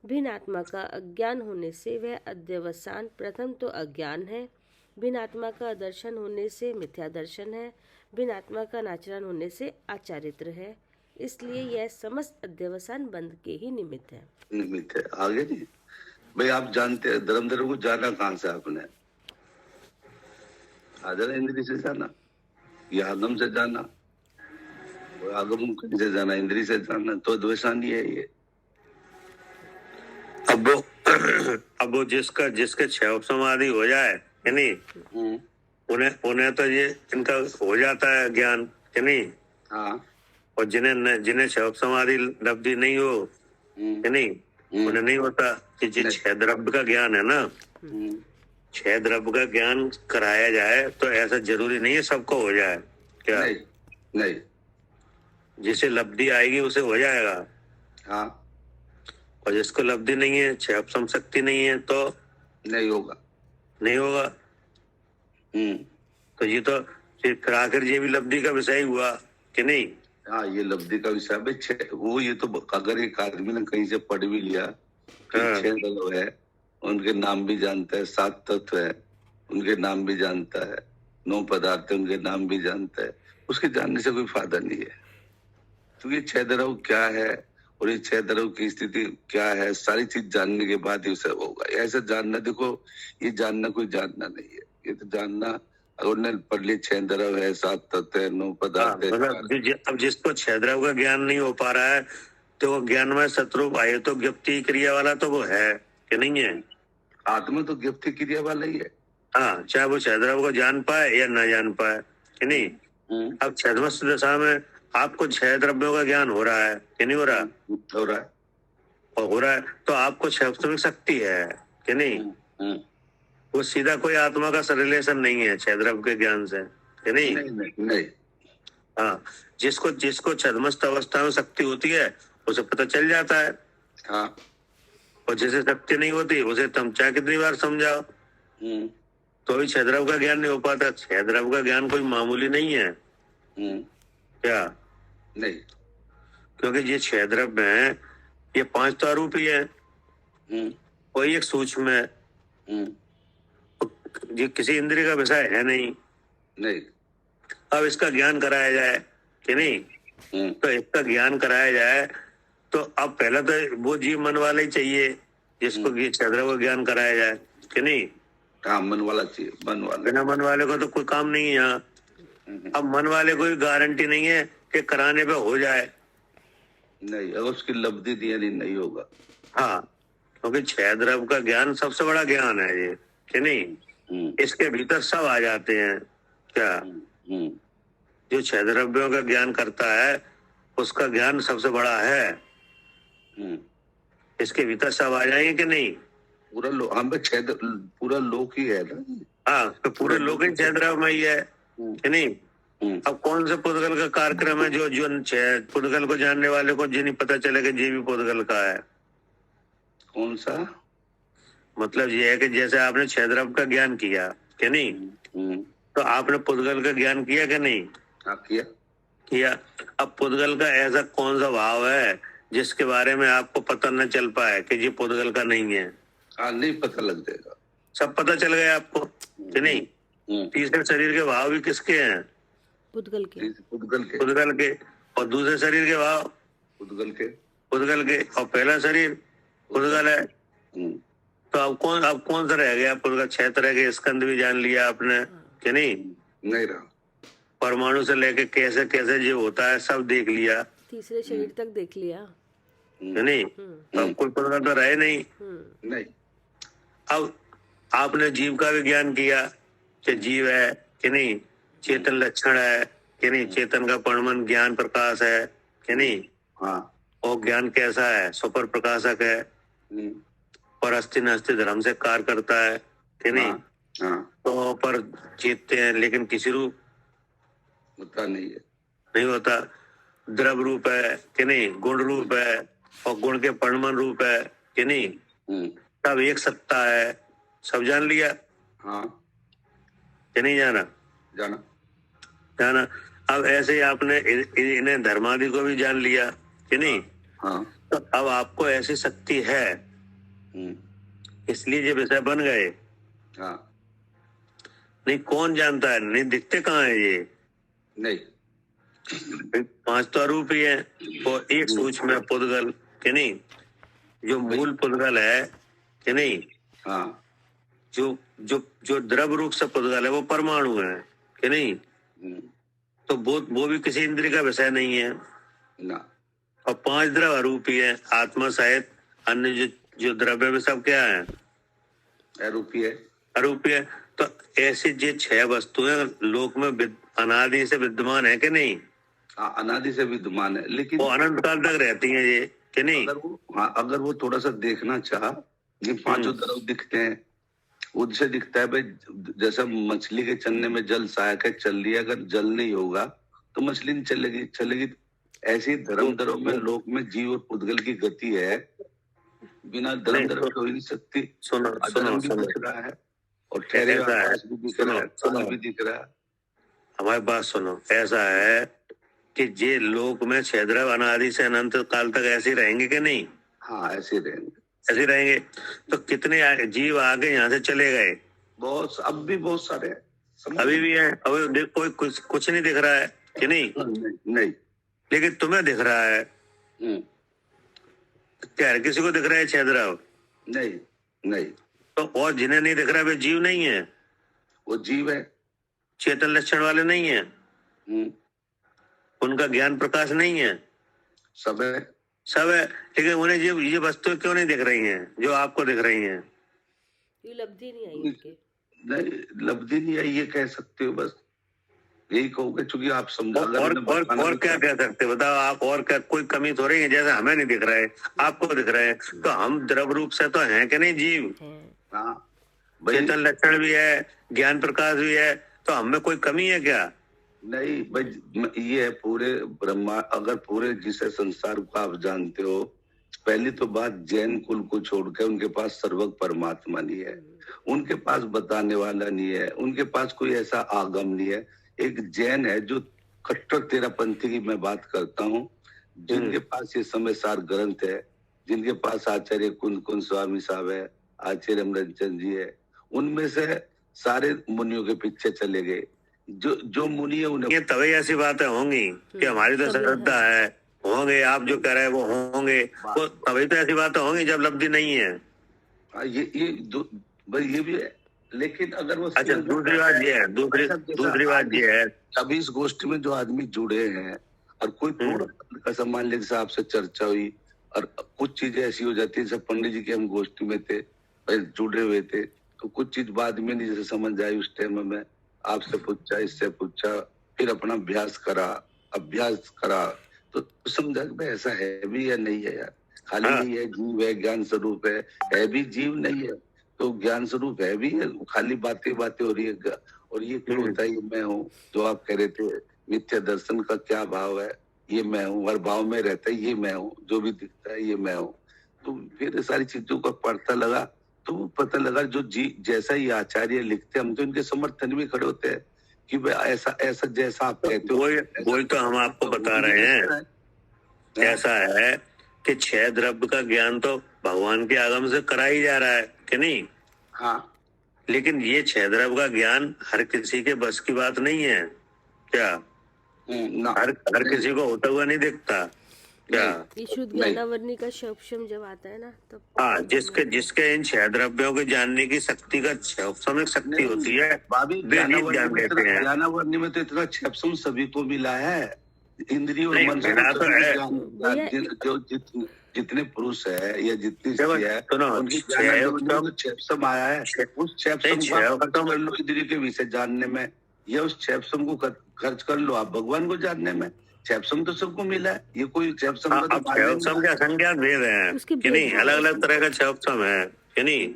भिन्न आत्मा का अज्ञान होने से वह अध्यवसान प्रथम तो अज्ञान है, भिन्न आत्मा का दर्शन होने से मिथ्या दर्शन है, भिन्न आत्मा का नाचरण होने से आचारित्र है। इसलिए यह समस्त अध्यवसान बंध के ही निमित्त है। निमित्त है। आगे नहीं भाई, आप जानते हैं धर्म को जाना कहाँ से आपने? आदर इंद्री से जाना या आगम से जाना? आगम से जाना, इंद्री से जाना, तो द्वेषान ही है ये। अब वो जिसके क्षय समाधि हो जाए कि नहीं, उन्हें तो ये इनका हो जाता है ज्ञान कि नहीं। हाँ। और जिन्हें क्षय समाधि लब्धि नहीं हो कि नहीं, उन्हें नहीं होता। कि जिस क्षय द्रव्य का ज्ञान है ना, क्षय द्रव्य का ज्ञान कराया जाए तो ऐसा जरूरी नहीं है सबको हो जाए। क्या नहीं, जिसे लब्धि आएगी उसे हो जाएगा। हाँ। और जिसको लब्धि नहीं है, क्षय शक्ति नहीं है, तो नहीं होगा। तो ये तो फिर आखिर ये भी लब्धि का विषय हुआ कि नहीं। हाँ, ये लब्धि का विषय है वो। ये तो अगर एक आदमी ने कहीं से पढ़ भी लिया कि 6 तत्व है, उनके नाम भी जानता है, 7 तत्व है उनके नाम भी जानता है, 9 पदार्थ उनके नाम भी जानता है, उसके जानने से कोई फायदा नहीं है। तो ये 6 द्रव्य क्या है और ये 6 द्रव्य की स्थिति क्या है, सारी चीज जानने के बाद ही उसे होगा। ऐसा जानना, देखो ये जानना कोई जानना नहीं है, ये तो जानना अगर उन्होंने पढ़ लिया 6 द्रव्य है, 7 तत्व है, 9 पदार्थ है। अब जिसको 6 द्रव्य का ज्ञान नहीं हो पा रहा है, तो वो ज्ञान में शत्रु आए तो ज्ञप्ति क्रिया वाला तो वो है कि नहीं है। आत्मा तो ज्ञप्ति क्रिया वाला ही है। हाँ, चाहे वो 6 द्रव्य को जान पाए या ना जान पाए कि नहीं। अब छद्मस्थ दशा में आपको 6 द्रव्यों का ज्ञान हो रहा है कि नहीं हो रहा? हो रहा है। और हो रहा है तो आपको क्षयत्मिक शक्ति है कि नहीं। वो सीधा कोई आत्मा का रिलेशन नहीं है 6 द्रव्य के ज्ञान से कि नहीं। नहीं। हाँ, जिसको छद्मस्थ अवस्था में शक्ति होती है उसे पता चल जाता है। हाँ। और जिसे शक्ति नहीं होती उसे तुम चाहे कितनी बार समझाओ तो भी 6 द्रव्य का ज्ञान नहीं हो पाता। 6 द्रव्य का ज्ञान कोई मामूली नहीं है। क्या नहीं, क्योंकि ये 6 द्रव्य है, ये 5 तो अरूप ही है, कोई एक सूक्ष्म है, ये किसी इंद्रिय का विषय है नहीं। अब इसका ज्ञान कराया जाए कि नहीं, तो इसका ज्ञान कराया जाए तो अब पहले तो वो जीव मन वाला ही चाहिए जिसको 6 द्रव्य का ज्ञान कराया जाए कि नहीं। हाँ, मन वाला चाहिए। मन वाला, बिना मन वाले को तो कोई काम नहीं है यहाँ। अब मन वाले को गारंटी नहीं है कि कराने पे हो जाए। नहीं, अगर उसकी लब्धि दिया नहीं होगा। हाँ, क्योंकि 6 द्रव्य का ज्ञान सबसे बड़ा ज्ञान है ये कि नहीं। इसके भीतर सब आ जाते हैं। क्या जो 6 द्रव्यों का ज्ञान करता है उसका ज्ञान सबसे बड़ा है। इसके भीतर सब आ जाएंगे कि नहीं। पूरा पूरा लोक ही है ना। हाँ, तो पूरे लोक ही 6 द्रव्य में ही है कि नहीं। अब कौन से पुद्गल का कार्यक्रम है जो पुद्गल को जानने वाले को जी नहीं पता चलेगा जी भी पुद्गल का है। कौन सा? मतलब ये है कि जैसे आपने 6 द्रव्य का ज्ञान किया कि नहीं, तो आपने पुद्गल का ज्ञान किया कि नहीं? हाँ, किया। किया। अब पुद्गल का ऐसा कौन सा भाव है जिसके बारे में आपको पता न चल पाए कि ये पुद्गल का नहीं है? हाँ, नहीं पता लग जाएगा। सब पता चल गया आपको कि नहीं? तीसरे शरीर के भाव भी किसके हैं? पुद्गल के। पुद्गल के। और दूसरे शरीर के भाव पुद्गल के। और पहला शरीर पुद्गल है। तो अब कौन सा रह गया? पुद्गल 6 तरह के स्कंद भी जान लिया आपने कि नहीं? नहीं रहा। परमाणु से लेके कैसे कैसे जो होता है सब देख लिया, तीसरे शरीर तक देख लिया कि नहीं? तो अब कोई पुद्गल तो रहे नहीं। नहीं। अब आपने जीव का भी ज्ञान किया कि जीव है कि नहीं, चेतन लक्षण है कि नहीं, चेतन का परमाणु ज्ञान प्रकाश है कि नहीं? हाँ। और ज्ञान कैसा है? सुपर प्रकाशक है और अस्थि नास्ति धर्म से कार्य करता है कि नहीं? हाँ। तो पर जीतते हैं लेकिन किसी रूप होता नहीं है, नहीं होता। द्रव रूप है कि नहीं, गुण रूप है और गुण के परमाणु रूप है कि नहीं? सब एक सत्ता है, सब जान लिया। हाँ। कि नहीं जाना? जाना। अब ऐसे ही आपने इन्हें धर्मादि को भी जान लिया कि नहीं? हाँ। तो अब आपको ऐसी शक्ति है, इसलिए ये विषय बन गए। हाँ। नहीं कौन जानता है? नहीं दिखते कहाँ है ये? नहीं। 5 तो अरूप ही है और एक सूक्ष्म है पुद्गल कि नहीं, जो मूल पुद्गल है कि नहीं? हाँ। जो द्रव रूप से पुद्गल है वो परमाणु है कि नहीं? तो वो भी किसी इंद्रिय का विषय नहीं है ना। और 5 द्रव अरूप ही है, आत्मा सहित अन्य जो द्रव्य में सब क्या है? अरूपी है। तो ऐसी जो 6 वस्तुएं लोक में अनादि से विद्यमान है कि नहीं? हाँ, अनादि से विद्यमान है, लेकिन वो अनंत काल तक रहती हैं ये कि नहीं? अगर वो थोड़ा सा देखना चाहा, ये 5 द्रव दिखते हैं, उनसे दिखता है भाई जैसा मछली के चलने में जल सहायक है, चल रही है। अगर जल नहीं होगा तो मछली नहीं चलेगी। ऐसे धर्म द्रव में लोक में जीव और पुद्गल की गति है, बिना धर्म द्रव के हो ही नहीं सकती। सुनो दिख रहा है और ठहरे आकाश भी दिख रहा है, तारा भी दिख रहा है। हमारी बात सुनो, ऐसा है कि जे लोक में 6 द्रव अनादि से अनंत काल तक ऐसे रहेंगे कि नहीं? हाँ, ऐसे रहेंगे। तो कितने जीव आगे यहाँ से चले गए? बहुत, अब भी बहुत सारे हैं, अभी भी है। अभी कोई कुछ नहीं दिख रहा है कि नहीं? नहीं। लेकिन तुम्हें दिख रहा है क्या? किसी को दिख रहा है 6 द्रव? नहीं। तो और जिन्हें नहीं दिख रहा वे जीव नहीं है? वो जीव है, चेतन लक्षण वाले नहीं है, उनका ज्ञान प्रकाश नहीं है, सब है। लेकिन उन्हें ये वस्तुएं क्यों नहीं दिख रही हैं जो आपको दिख रही हैं? ये लब्धि नहीं आई उनके। नहीं, लब्धि नहीं आई ये कह सकते हो, बस यही कहोगे, चूंकि आप समझा। और क्या कह सकते बताओ आप? और क्या कोई कमी तो रही है? जैसे हमें नहीं दिख रहा है, आपको दिख रहा है, तो हम द्रव रूप से तो हैं कि नहीं जीव? हाँ, चेतन लक्षण भी है, ज्ञान प्रकाश भी है, तो हमें कोई कमी है क्या? नहीं भाई, ये है पूरे ब्रह्मा। अगर पूरे जिसे संसार को आप जानते हो, पहली तो बात जैन कुल को छोड़ के उनके पास सर्वज्ञ परमात्मा नहीं है, उनके पास बताने वाला नहीं है, उनके पास कोई ऐसा आगम नहीं है। एक जैन है जो कट्टर तेरापंथी की मैं बात करता हूँ, जिनके पास ये समय सार ग्रंथ है, जिनके पास आचार्य कुंद स्वामी साहब है, आचार्य अमरचंद जी है, उनमें से सारे मुनियों के पीछे चले गए। जो मुनि है उन्हें ये तभी ऐसी बातें होंगी कि हमारी तो श्रद्धा है, होंगे आप जो कह रहे हैं वो होंगे, तो तभी तो ऐसी बातें होंगी जब लब्धि नहीं है। ये भी है, लेकिन अगर वो अच्छा, दूसरी बात ये है, दूसरी बात ये है, अभी इस गोष्ठी में जो आदमी जुड़े हैं और कोई थोड़ा सा मान लीजिए आपसे चर्चा हुई और कुछ चीजें ऐसी हो जाती है, जैसे पंडित जी की हम गोष्ठी में थे, जुड़े हुए थे, तो कुछ चीज बाद में नहीं जैसे समझ आई, उस टाइम में आपसे पूछा, इससे पूछा, फिर अपना अभ्यास करा तो समझा कि ऐसा है भी या नहीं है यार, खाली नहीं है, जीव है, ज्ञान स्वरूप है भी जीव नहीं है, तो ज्ञान स्वरूप है भी है, खाली बातें हो रही है। और ये क्यों होता है? ये मैं हूँ जो आप कह रहे थे, मिथ्या दर्शन का क्या भाव है? ये मैं हूँ, हर भाव में रहता है, ये मैं हूँ, जो भी दिखता है ये मैं हूँ। तो फिर सारी चीजों का पढ़ता लगा तो पता लगा जो जैसा ये आचार्य लिखते, हम तो इनके समर्थन में खड़े होते हैं कि भाई ऐसा ऐसा जैसा आप कहते हो वही तो हम आपको बता रहे हैं। ऐसा है कि 6 द्रव्य का ज्ञान तो भगवान के आगम से करा ही जा रहा है कि नहीं। हाँ, लेकिन ये 6 द्रव्य का ज्ञान हर किसी के बस की बात नहीं है क्या। ना, हर किसी को होता हुआ नहीं दिखता क्या। ये शुद्ध ज्ञानावरणी का शब्द जब आता है ना तब हाँ, जिसके इन 6 द्रव्यों को जानने की शक्ति का क्षपसम शक्ति होती है, भाभी वे जीव जान लेते हैं। ज्ञानावरणी में तो इतना क्षपसम सभी को मिला है, इंद्रिय और नहीं, मन से मिला तो है। जो जितने पुरुष है या जितनी स्त्री है सुनो, उनकी ज्ञानावरणी में क्षपसम आया है। उस क्षपसम को आप खर्च कर लो इंद्रिय के विषय जानने में, या उस क्षपसम को खर्च कर लो आप भगवान को जानने में। क्षपसम तो सबको मिला है, ये कोई क्षपसम अब क्षपसम का संज्ञा भेद है कि नहीं, अलग अलग तरह का क्षपसम है कि नहीं।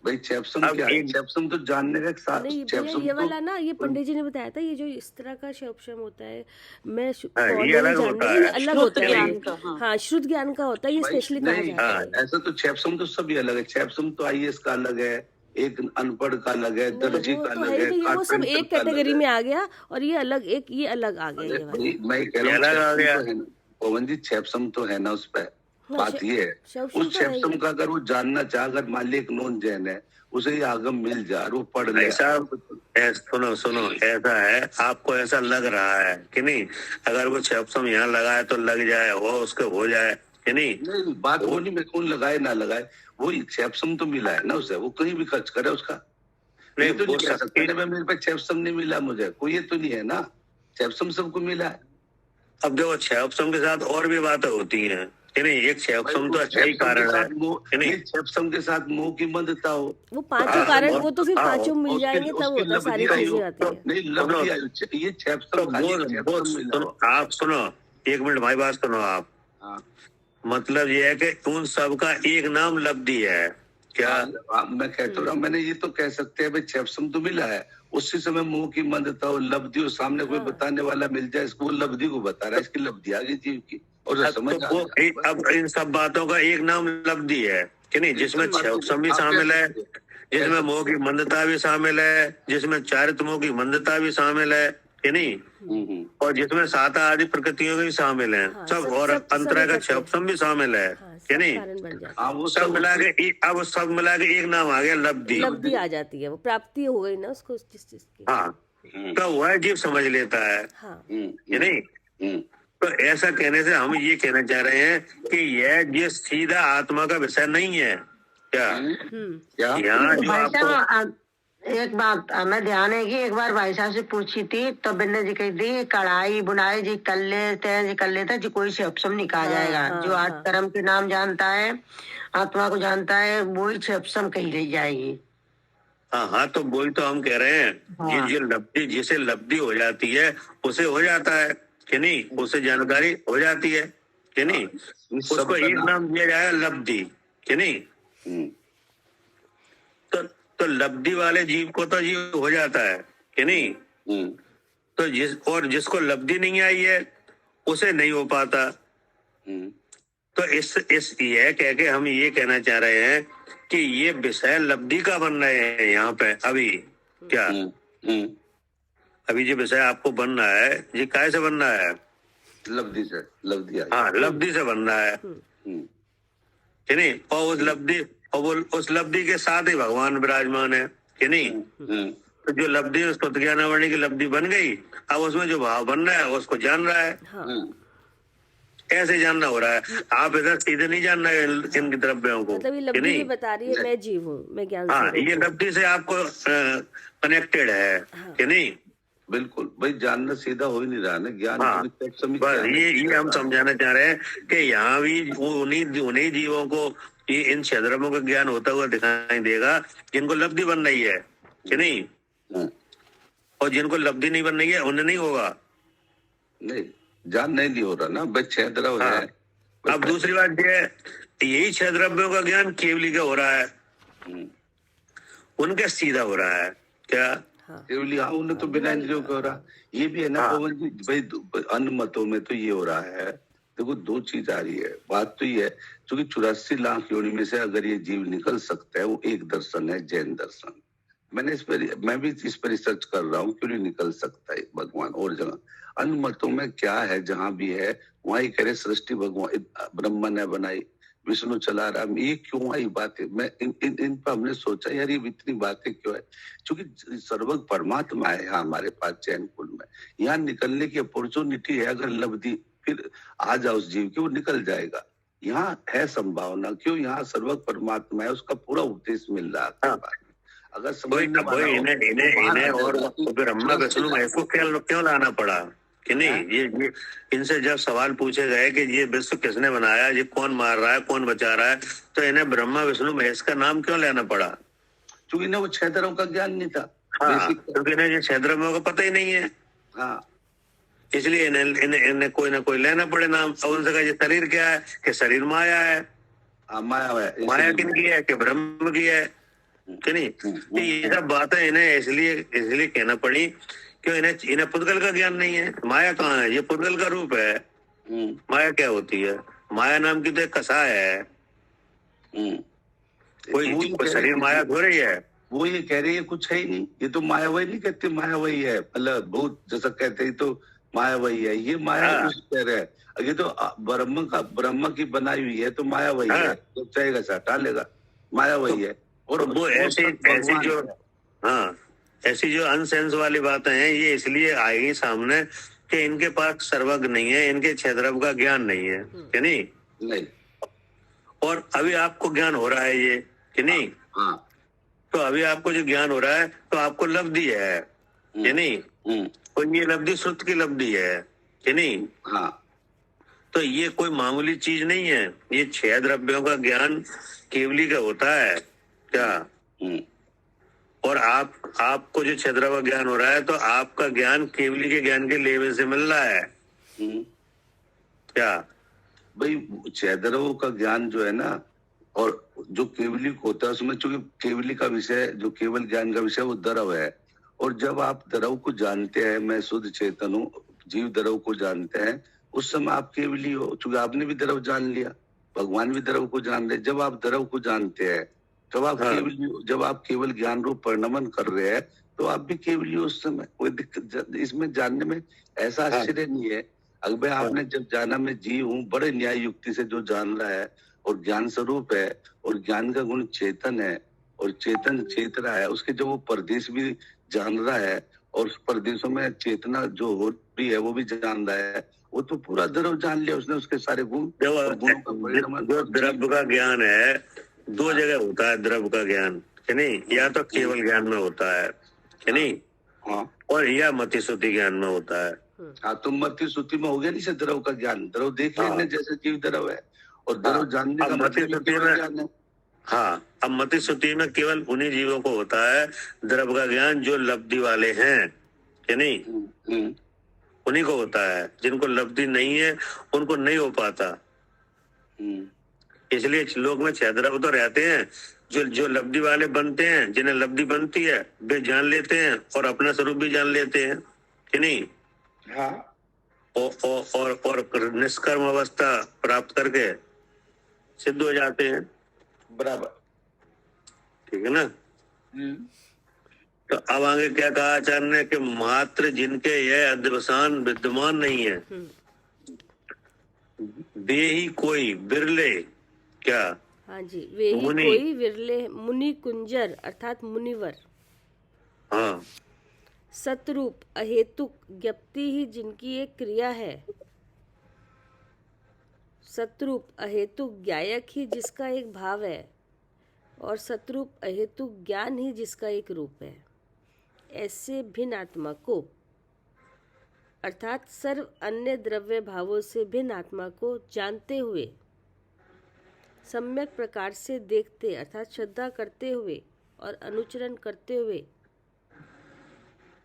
भाई क्षपसम क्या है? क्षपसम तो जानने का एक साथ नहीं भैया, ये वाला ना ये पंडित जी ने बताया था, ये जो इस तरह का शब्द होता है मैं ये अलग होता है, ये अलग होता है। हाँ, शुद्ध ज्ञान का होता है, ये स्पेशली कहा जाता है। ऐसा तो क्षपसम तो सभी अलग है। क्षपसम तो IAS का अलग है, एक अनपढ़ का अलग है, दर्जी का अलग है, वो सब एक कैटेगरी में आ गया और ये अलग ये अलग आ गया। मैं कह रहा हूँ पवन जी क्षपसम तो है ना, उस पर बात ये है उस क्षपसम का अगर वो जानना चाहे, अगर मान ली एक नॉन जैन है उसे ये आगम मिल जा और वो पढ़ ले। सुनो ऐसा है, आपको ऐसा लग रहा है कि नहीं, अगर वो क्षपसम यहाँ लगाए तो लग जाए, वो उसके हो जाए कि नहीं। बात वो नहीं, मैं कौन लगाए ना लगाए, वो क्षपसम तो मिला है ना उसे, वो कहीं भी खर्च करे उसका। नहीं तो नहीं कह सकते मेरे पे क्षपसम नहीं मिला मुझे, कोई ये तो नहीं है ना, क्षपसम सबको मिला है। अब देखो क्षपसम के साथ और भी बातें होती हैं कि नहीं, एक क्षपसम तो अच्छा ही कारण है कि नहीं। क्षपसम के साथ मोह की बंधता हो, वो पांचों कारण, वो तो फिर पांचों मिल जाएंगे तब होता, सारी चीजें आती है। नहीं लब्धि आयु, ये क्षपसम। आप सुनो, एक मिनट भाई बात सुनो आप। मतलब ये है कि उन सब का एक नाम लब्धि है क्या। मैं कहता हूँ, मैंने ये तो कह सकते हैं भाई क्षपसम तो मिला है, उसी समय मुंह की मंदता हो, लब्धि हो, सामने कोई बताने वाला मिल जाए, इसको लब्धि को बता रहा है, इसकी लब्धि आ गई जीव की और समझ। अब इन सब बातों का एक नाम लब्धि है कि नहीं, जिसमें क्षपसम भी शामिल है, जिसमें मोह की मंदता भी शामिल है, जिसमें चारित्र मोह की मंदता भी शामिल है कि नहीं, और जिसमें 7 आदि प्रकृतियों भी शामिल है। हाँ, सब और अंतरा का क्षपसम भी शामिल है कि नहीं। वो सब मिला के अब सब मिला के एक नाम आ गया लब्धि। लब्धि आ जाती है, वो प्राप्ति हो गई ना उसको जिस चीज की। हाँ, तो वह जीव समझ लेता है कि नहीं। तो ऐसा कहने से हम ये कहना चाह रहे हैं कि यह ये सीधा आत्मा का विषय नहीं है क्या। यहाँ जो आपको एक बात हमें ध्यान है कि एक बार भाई साहब से पूछी थी तो बिन्ने जी कही थी कढ़ाई बुनाई जी कर लेते हैं जी कोई क्षपसम नहीं कहा जाएगा। जो आज कर्म के नाम जानता है, आत्मा को जानता है, वही क्षपसम कही रही जाएगी। हाँ, तो वही तो हम कह रहे हैं। ये लब्धि, जिसे लब्धि हो जाती है उसे हो जाता है कि नहीं, उसे जानकारी हो जाती है कि नहीं, उसको एक नाम दिया जाएगा लब्धि कि नहीं। तो लब्धि वाले जीव को तो जीव हो जाता है कि नहीं। तो जिसको लब्धि नहीं आई है उसे नहीं हो पाता। तो इस ये कह के हम ये कहना चाह रहे हैं कि ये विषय लब्धि का बन रहे हैं यहाँ पे अभी क्या। अभी जो विषय आपको बन रहा है ये काय से बन रहा है, लब्धि से। लब्धि, हाँ लब्धि से बन रहा है कि नहीं। और उस लब्धि के साथ ही भगवान विराजमान है कि नहीं। तो जो लब्धि स्तुत ज्ञानावरणी की लब्धि बन गई, अब उसमें जो भाव बन रहा है उसको जान रहा है। ऐसे जानना हो रहा है, आप इधर सीधे नहीं जान रहे इन द्रव्यों को। मतलब ये लब्धि बता रही है मैं जीव हूँ, मैं ज्ञान। हाँ, ये लब्धि से आपको कनेक्टेड है कि नहीं। बिल्कुल भाई, जानना सीधा हो ही नहीं रहा ना ज्ञान। बस ये हम समझाना चाह रहे हैं कि यहाँ भी उन्हीं जीवों को ये इन क्षद्रमों का ज्ञान होता हुआ दिखाई देगा जिनको लब्धि बन रही है कि नहीं, और जिनको लब्धि नहीं बन रही है उन्हें नहीं होगा। नहीं, ज्ञान नहीं हो रहा ना भाई, 6 द्रव्य है। अब दूसरी बात ये है, यही 6 द्रव्यों का ज्ञान केवली का हो रहा है, उनके सीधा हो रहा है क्या। केवली हाँ, उन्हें तो बिना इंद्रियों का हो रहा। ये भी है ना पवन जी भाई, अन्य मतों में तो ये हो रहा है। देखो 2 चीज आ रही है, बात तो ये है क्योंकि 84 लाख योनि में से अगर ये जीव निकल सकता है, वो एक दर्शन है जैन दर्शन। मैं भी इस पर रिसर्च कर रहा हूँ, क्यों नहीं निकल सकता है भगवान और जगह। अन्य मतों में क्या है, जहां भी है वहां ही करे सृष्टि भगवान ब्रह्मा ने बनाई, विष्णु चला रहा, ये क्यों आई बातें। मैं इन पर हमने सोचा यार ये इतनी बातें क्यों है, क्योंकि सर्वज्ञ परमात्मा है यहाँ हमारे पास चैन कुल में। यहाँ निकलने की अपॉर्चुनिटी है, अगर लब्धि फिर आ जाओ उस जीव की, वो निकल जाएगा। यहाँ है संभावना, क्यों, यहाँ सर्वज्ञ परमात्मा है, उसका पूरा उपदेश मिल रहा है। अगर समझने वाला हो, इन्हें और ब्रह्मा विष्णु महेश को क्यों लाना पड़ा कि नहीं। ये इनसे जब सवाल पूछे गए कि ये विश्व किसने बनाया, ये कौन मार रहा है, कौन बचा रहा है, तो इन्हें ब्रह्मा विष्णु महेश का नाम क्यों लेना पड़ा? क्योंकि इन्हें वो 6 धर्मों का ज्ञान नहीं था। हाँ, क्योंकि इन्हें ये 6 धर्मों का पता ही नहीं है। हाँ, इसलिए इन्हें कोई ना कोई लेना पड़े नाम। और उनसे कहा ये शरीर क्या है, कि शरीर माया है। माया है। माया किनकी है, कि ब्रह्म की है कि नहीं। तो ये सब बातें इन्हें इसलिए कहना पड़ी क्यों, इन्हें पुद्गल का ज्ञान नहीं है। माया कहाँ है, ये पुद्गल का रूप है। माया क्या होती है? माया नाम की तो एक कसाय है, कोई शरीर माया हो रही है। वो ये कह रही है कुछ है ही नहीं, ये तो माया वही नहीं कहते, माया वही है, मतलब भूत जैसा कहते हैं तो माया वही है, ये माया कुछ कह रहे हैं। ये तो ब्रह्म की बनाई हुई है, तो माया वही है, तो चाहेगा से हटा लेगा, माया वही है। और वो ऐसी जो अनसेंस वाली बातें हैं, ये इसलिए आएगी सामने कि इनके पास सर्वज्ञ नहीं है, इनके 6 धर्म का ज्ञान नहीं है कि नहीं। और अभी आपको ज्ञान हो रहा है ये कि नहीं। तो अभी आपको जो ज्ञान हो रहा है तो आपको लब्धि है कि नहीं। तो ये लब्धि श्रुत की लब्धि है कि नहीं। तो ये कोई मामूली चीज नहीं है, ये 6 द्रव्यों का ज्ञान केवली का होता है क्या। और आपको जो 6 द्रव्य का ज्ञान हो रहा है, तो आपका ज्ञान केवली के ज्ञान के लेवल से मिल रहा है क्या भाई। 6 द्रव्यों का ज्ञान जो है ना, और जो केवली को होता है उसमें, चूंकि केवली का विषय, जो केवल ज्ञान का विषय वो द्रव है। और जब आप द्रव को जानते हैं, मैं शुद्ध चेतन हूँ, जीव द्रव को जानते हैं, उस समय आप केवली हो, चूंकि आपने भी द्रव जान लिया, भगवान भी द्रव को जान रहे। जब आप द्रव को जानते हैं तब आप केवली हो। जब आप केवल ज्ञान रूप परिणमन कर रहे हैं तो आप भी केवली हो उस समय। कोई दिक्कत इसमें जानने में ऐसा आश्चर्य नहीं है। अगर आपने जब जाना मैं जीव हूँ, बड़े न्याय युक्ति से जो जान रहा है और ज्ञान स्वरूप है, और ज्ञान का गुण चेतन है, और चेतन चेत रहा है, उसके जो वो परदेश भी जान रहा है, और उस परदेशों में चेतना जो हो रही है वो भी जान रहा है, वो तो पूरा द्रव जान लिया उसने, उसके सारे गुण। जो द्रव्य का ज्ञान है 2 जगह होता है, द्रव्य का ज्ञान कि नहीं। या तो केवल ज्ञान में होता है कि नहीं, और या मति श्रुति ज्ञान में होता है। तो मति श्रुति में हो गया नहीं द्रव का ज्ञान। द्रव देख लेने जैसे जीव द्रव है, और द्रव जानने का मतलब ज्ञान है। अब मति श्रुति में केवल उन्हीं जीवों को होता है द्रव्य का ज्ञान जो लब्धि वाले हैं कि नहीं। उन्हीं को होता है, जिनको लब्धि नहीं है उनको नहीं हो पाता। इसलिए लोग में 6 द्रव्य तो रहते हैं, जो लब्धि वाले बनते हैं, जिन्हें लब्धि बनती है वे जान लेते हैं और अपना स्वरूप भी जान लेते हैं कि नहीं। और निष्कर्म अवस्था प्राप्त करके सिद्ध हो जाते हैं। बराबर, ठीक है ना। तो अब आगे क्या कहा आचार्य ने कि मात्र जिनके यह अध्यवसान विद्यमान नहीं है, वे ही कोई बिरले क्या। हाँ जी, वे ही कोई विरले मुनि कुंजर अर्थात मुनिवर। हाँ, सतरूप अहेतुक ज्ञप्ति ही जिनकी एक क्रिया है। सतरूप अहेतुक ज्ञायक ही जिसका एक भाव है, और सतरूप अहेतुक ज्ञान ही जिसका एक रूप है। ऐसे भिन्न आत्मा को अर्थात सर्व अन्य द्रव्य भावों से भिन्न आत्मा को जानते हुए, सम्यक प्रकार से देखते अर्थात श्रद्धा करते हुए और अनुचरण करते हुए,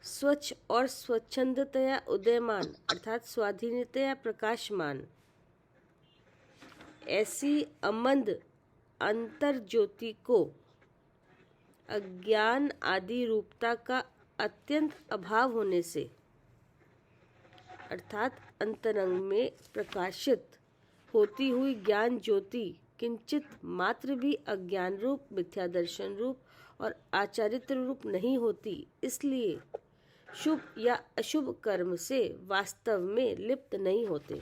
स्वच्छ और स्वच्छंदतया उदयमान अर्थात स्वाधीनतया प्रकाशमान ऐसी अमंद अंतर ज्योति को अज्ञान आदि रूपता का अत्यंत अभाव होने से अर्थात अंतरंग में प्रकाशित होती हुई ज्ञान ज्योति किंचित मात्र भी अज्ञान रूप, मिथ्या दर्शन रूप और आचारित्र रूप नहीं होती, इसलिए शुभ या अशुभ कर्म से वास्तव में लिप्त नहीं होते।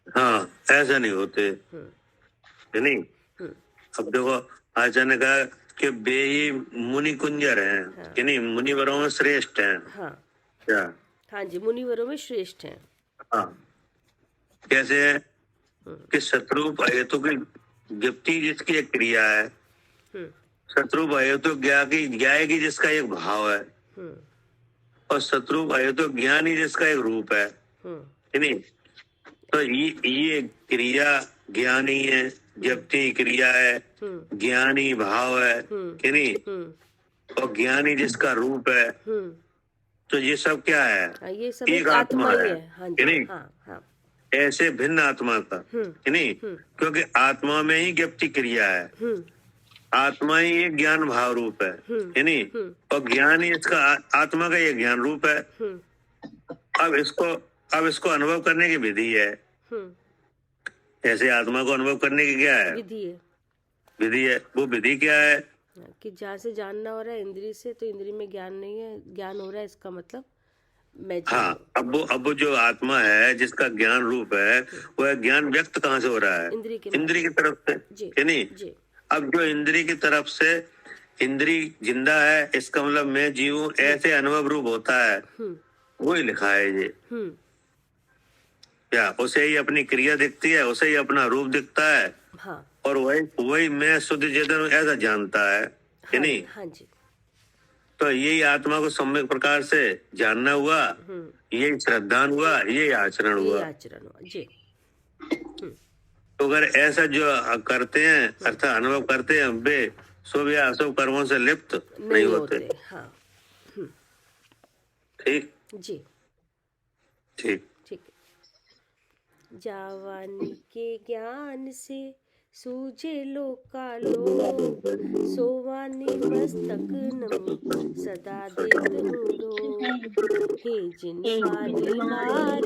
हाँ, ऐसा नहीं होते, है नहीं। अब देखो आचार्य ने कहा कि वे ही मुनि कुंजर हैं, कि नहीं, मुनिवरों में श्रेष्ठ हैं। हाँ क्या? हाँ जी, मुनिवरों में श्रेष्ठ हैं। हाँ, कैसे है कि शत्रु अहेतु की ज्ञप्ति जिसकी एक क्रिया है, शत्रु अहेतु ज्ञाय की जिसका एक भाव है, और शत्रु अहेतु ज्ञान ही जिसका एक रूप है, नहीं। तो ये क्रिया ज्ञानी है, ज्ञप्ति क्रिया है, ज्ञानी भाव है, कि नहीं, और ज्ञानी जिसका रूप है। तो ये सब क्या है? हाँ, ये सब एक आत्मा ही है, हाँ कि जी, नहीं। हाँ हाँ ऐसे भिन्न आत्मा का, कि नहीं, क्योंकि आत्मा में ही ज्ञप्ति क्रिया है, आत्मा ही एक ज्ञान भाव रूप है, नहीं, और ज्ञान ही इसका आत्मा का ये ज्ञान रूप है। अब इसको अनुभव करने की विधि है। ऐसे आत्मा को अनुभव करने की क्या है? विधि है। वो विधि क्या है? कि जहाँ से जानना हो रहा है इंद्री से, तो इंद्री में ज्ञान नहीं है, ज्ञान हो रहा है, इसका मतलब मैं हाँ, अब वो जो आत्मा है जिसका ज्ञान रूप है, वह ज्ञान व्यक्त कहाँ से हो रहा है? इंद्री की तरफ से, कि नहीं। अब जो इंद्री की तरफ से इंद्री जिंदा है, इसका मतलब मैं जीव हूँ, ऐसे अनुभव रूप होता है, वही लिखा है ये। क्या उसे ही अपनी क्रिया दिखती है, उसे ही अपना रूप दिखता है, हाँ, और वही मैं शुद्ध चेतन हूँ ऐसा जानता है, कि नहीं। हाँ जी। तो तो यही आत्मा को सम्यक प्रकार से जानना हुआ, यही श्रद्धान हुआ, यही आचरण हुआ। जी। तो अगर ऐसा जो करते हैं अर्थात अनुभव करते हैं, वे शुभ या अशुभ कर्मों से लिप्त नहीं होते। हाँ। ठीक जी, ठीक। ठीक। जावानी के ज्ञान से सूझे लोकालोक, सोवानी मस्तक नमी सदा देत हूँ। हे जिन मार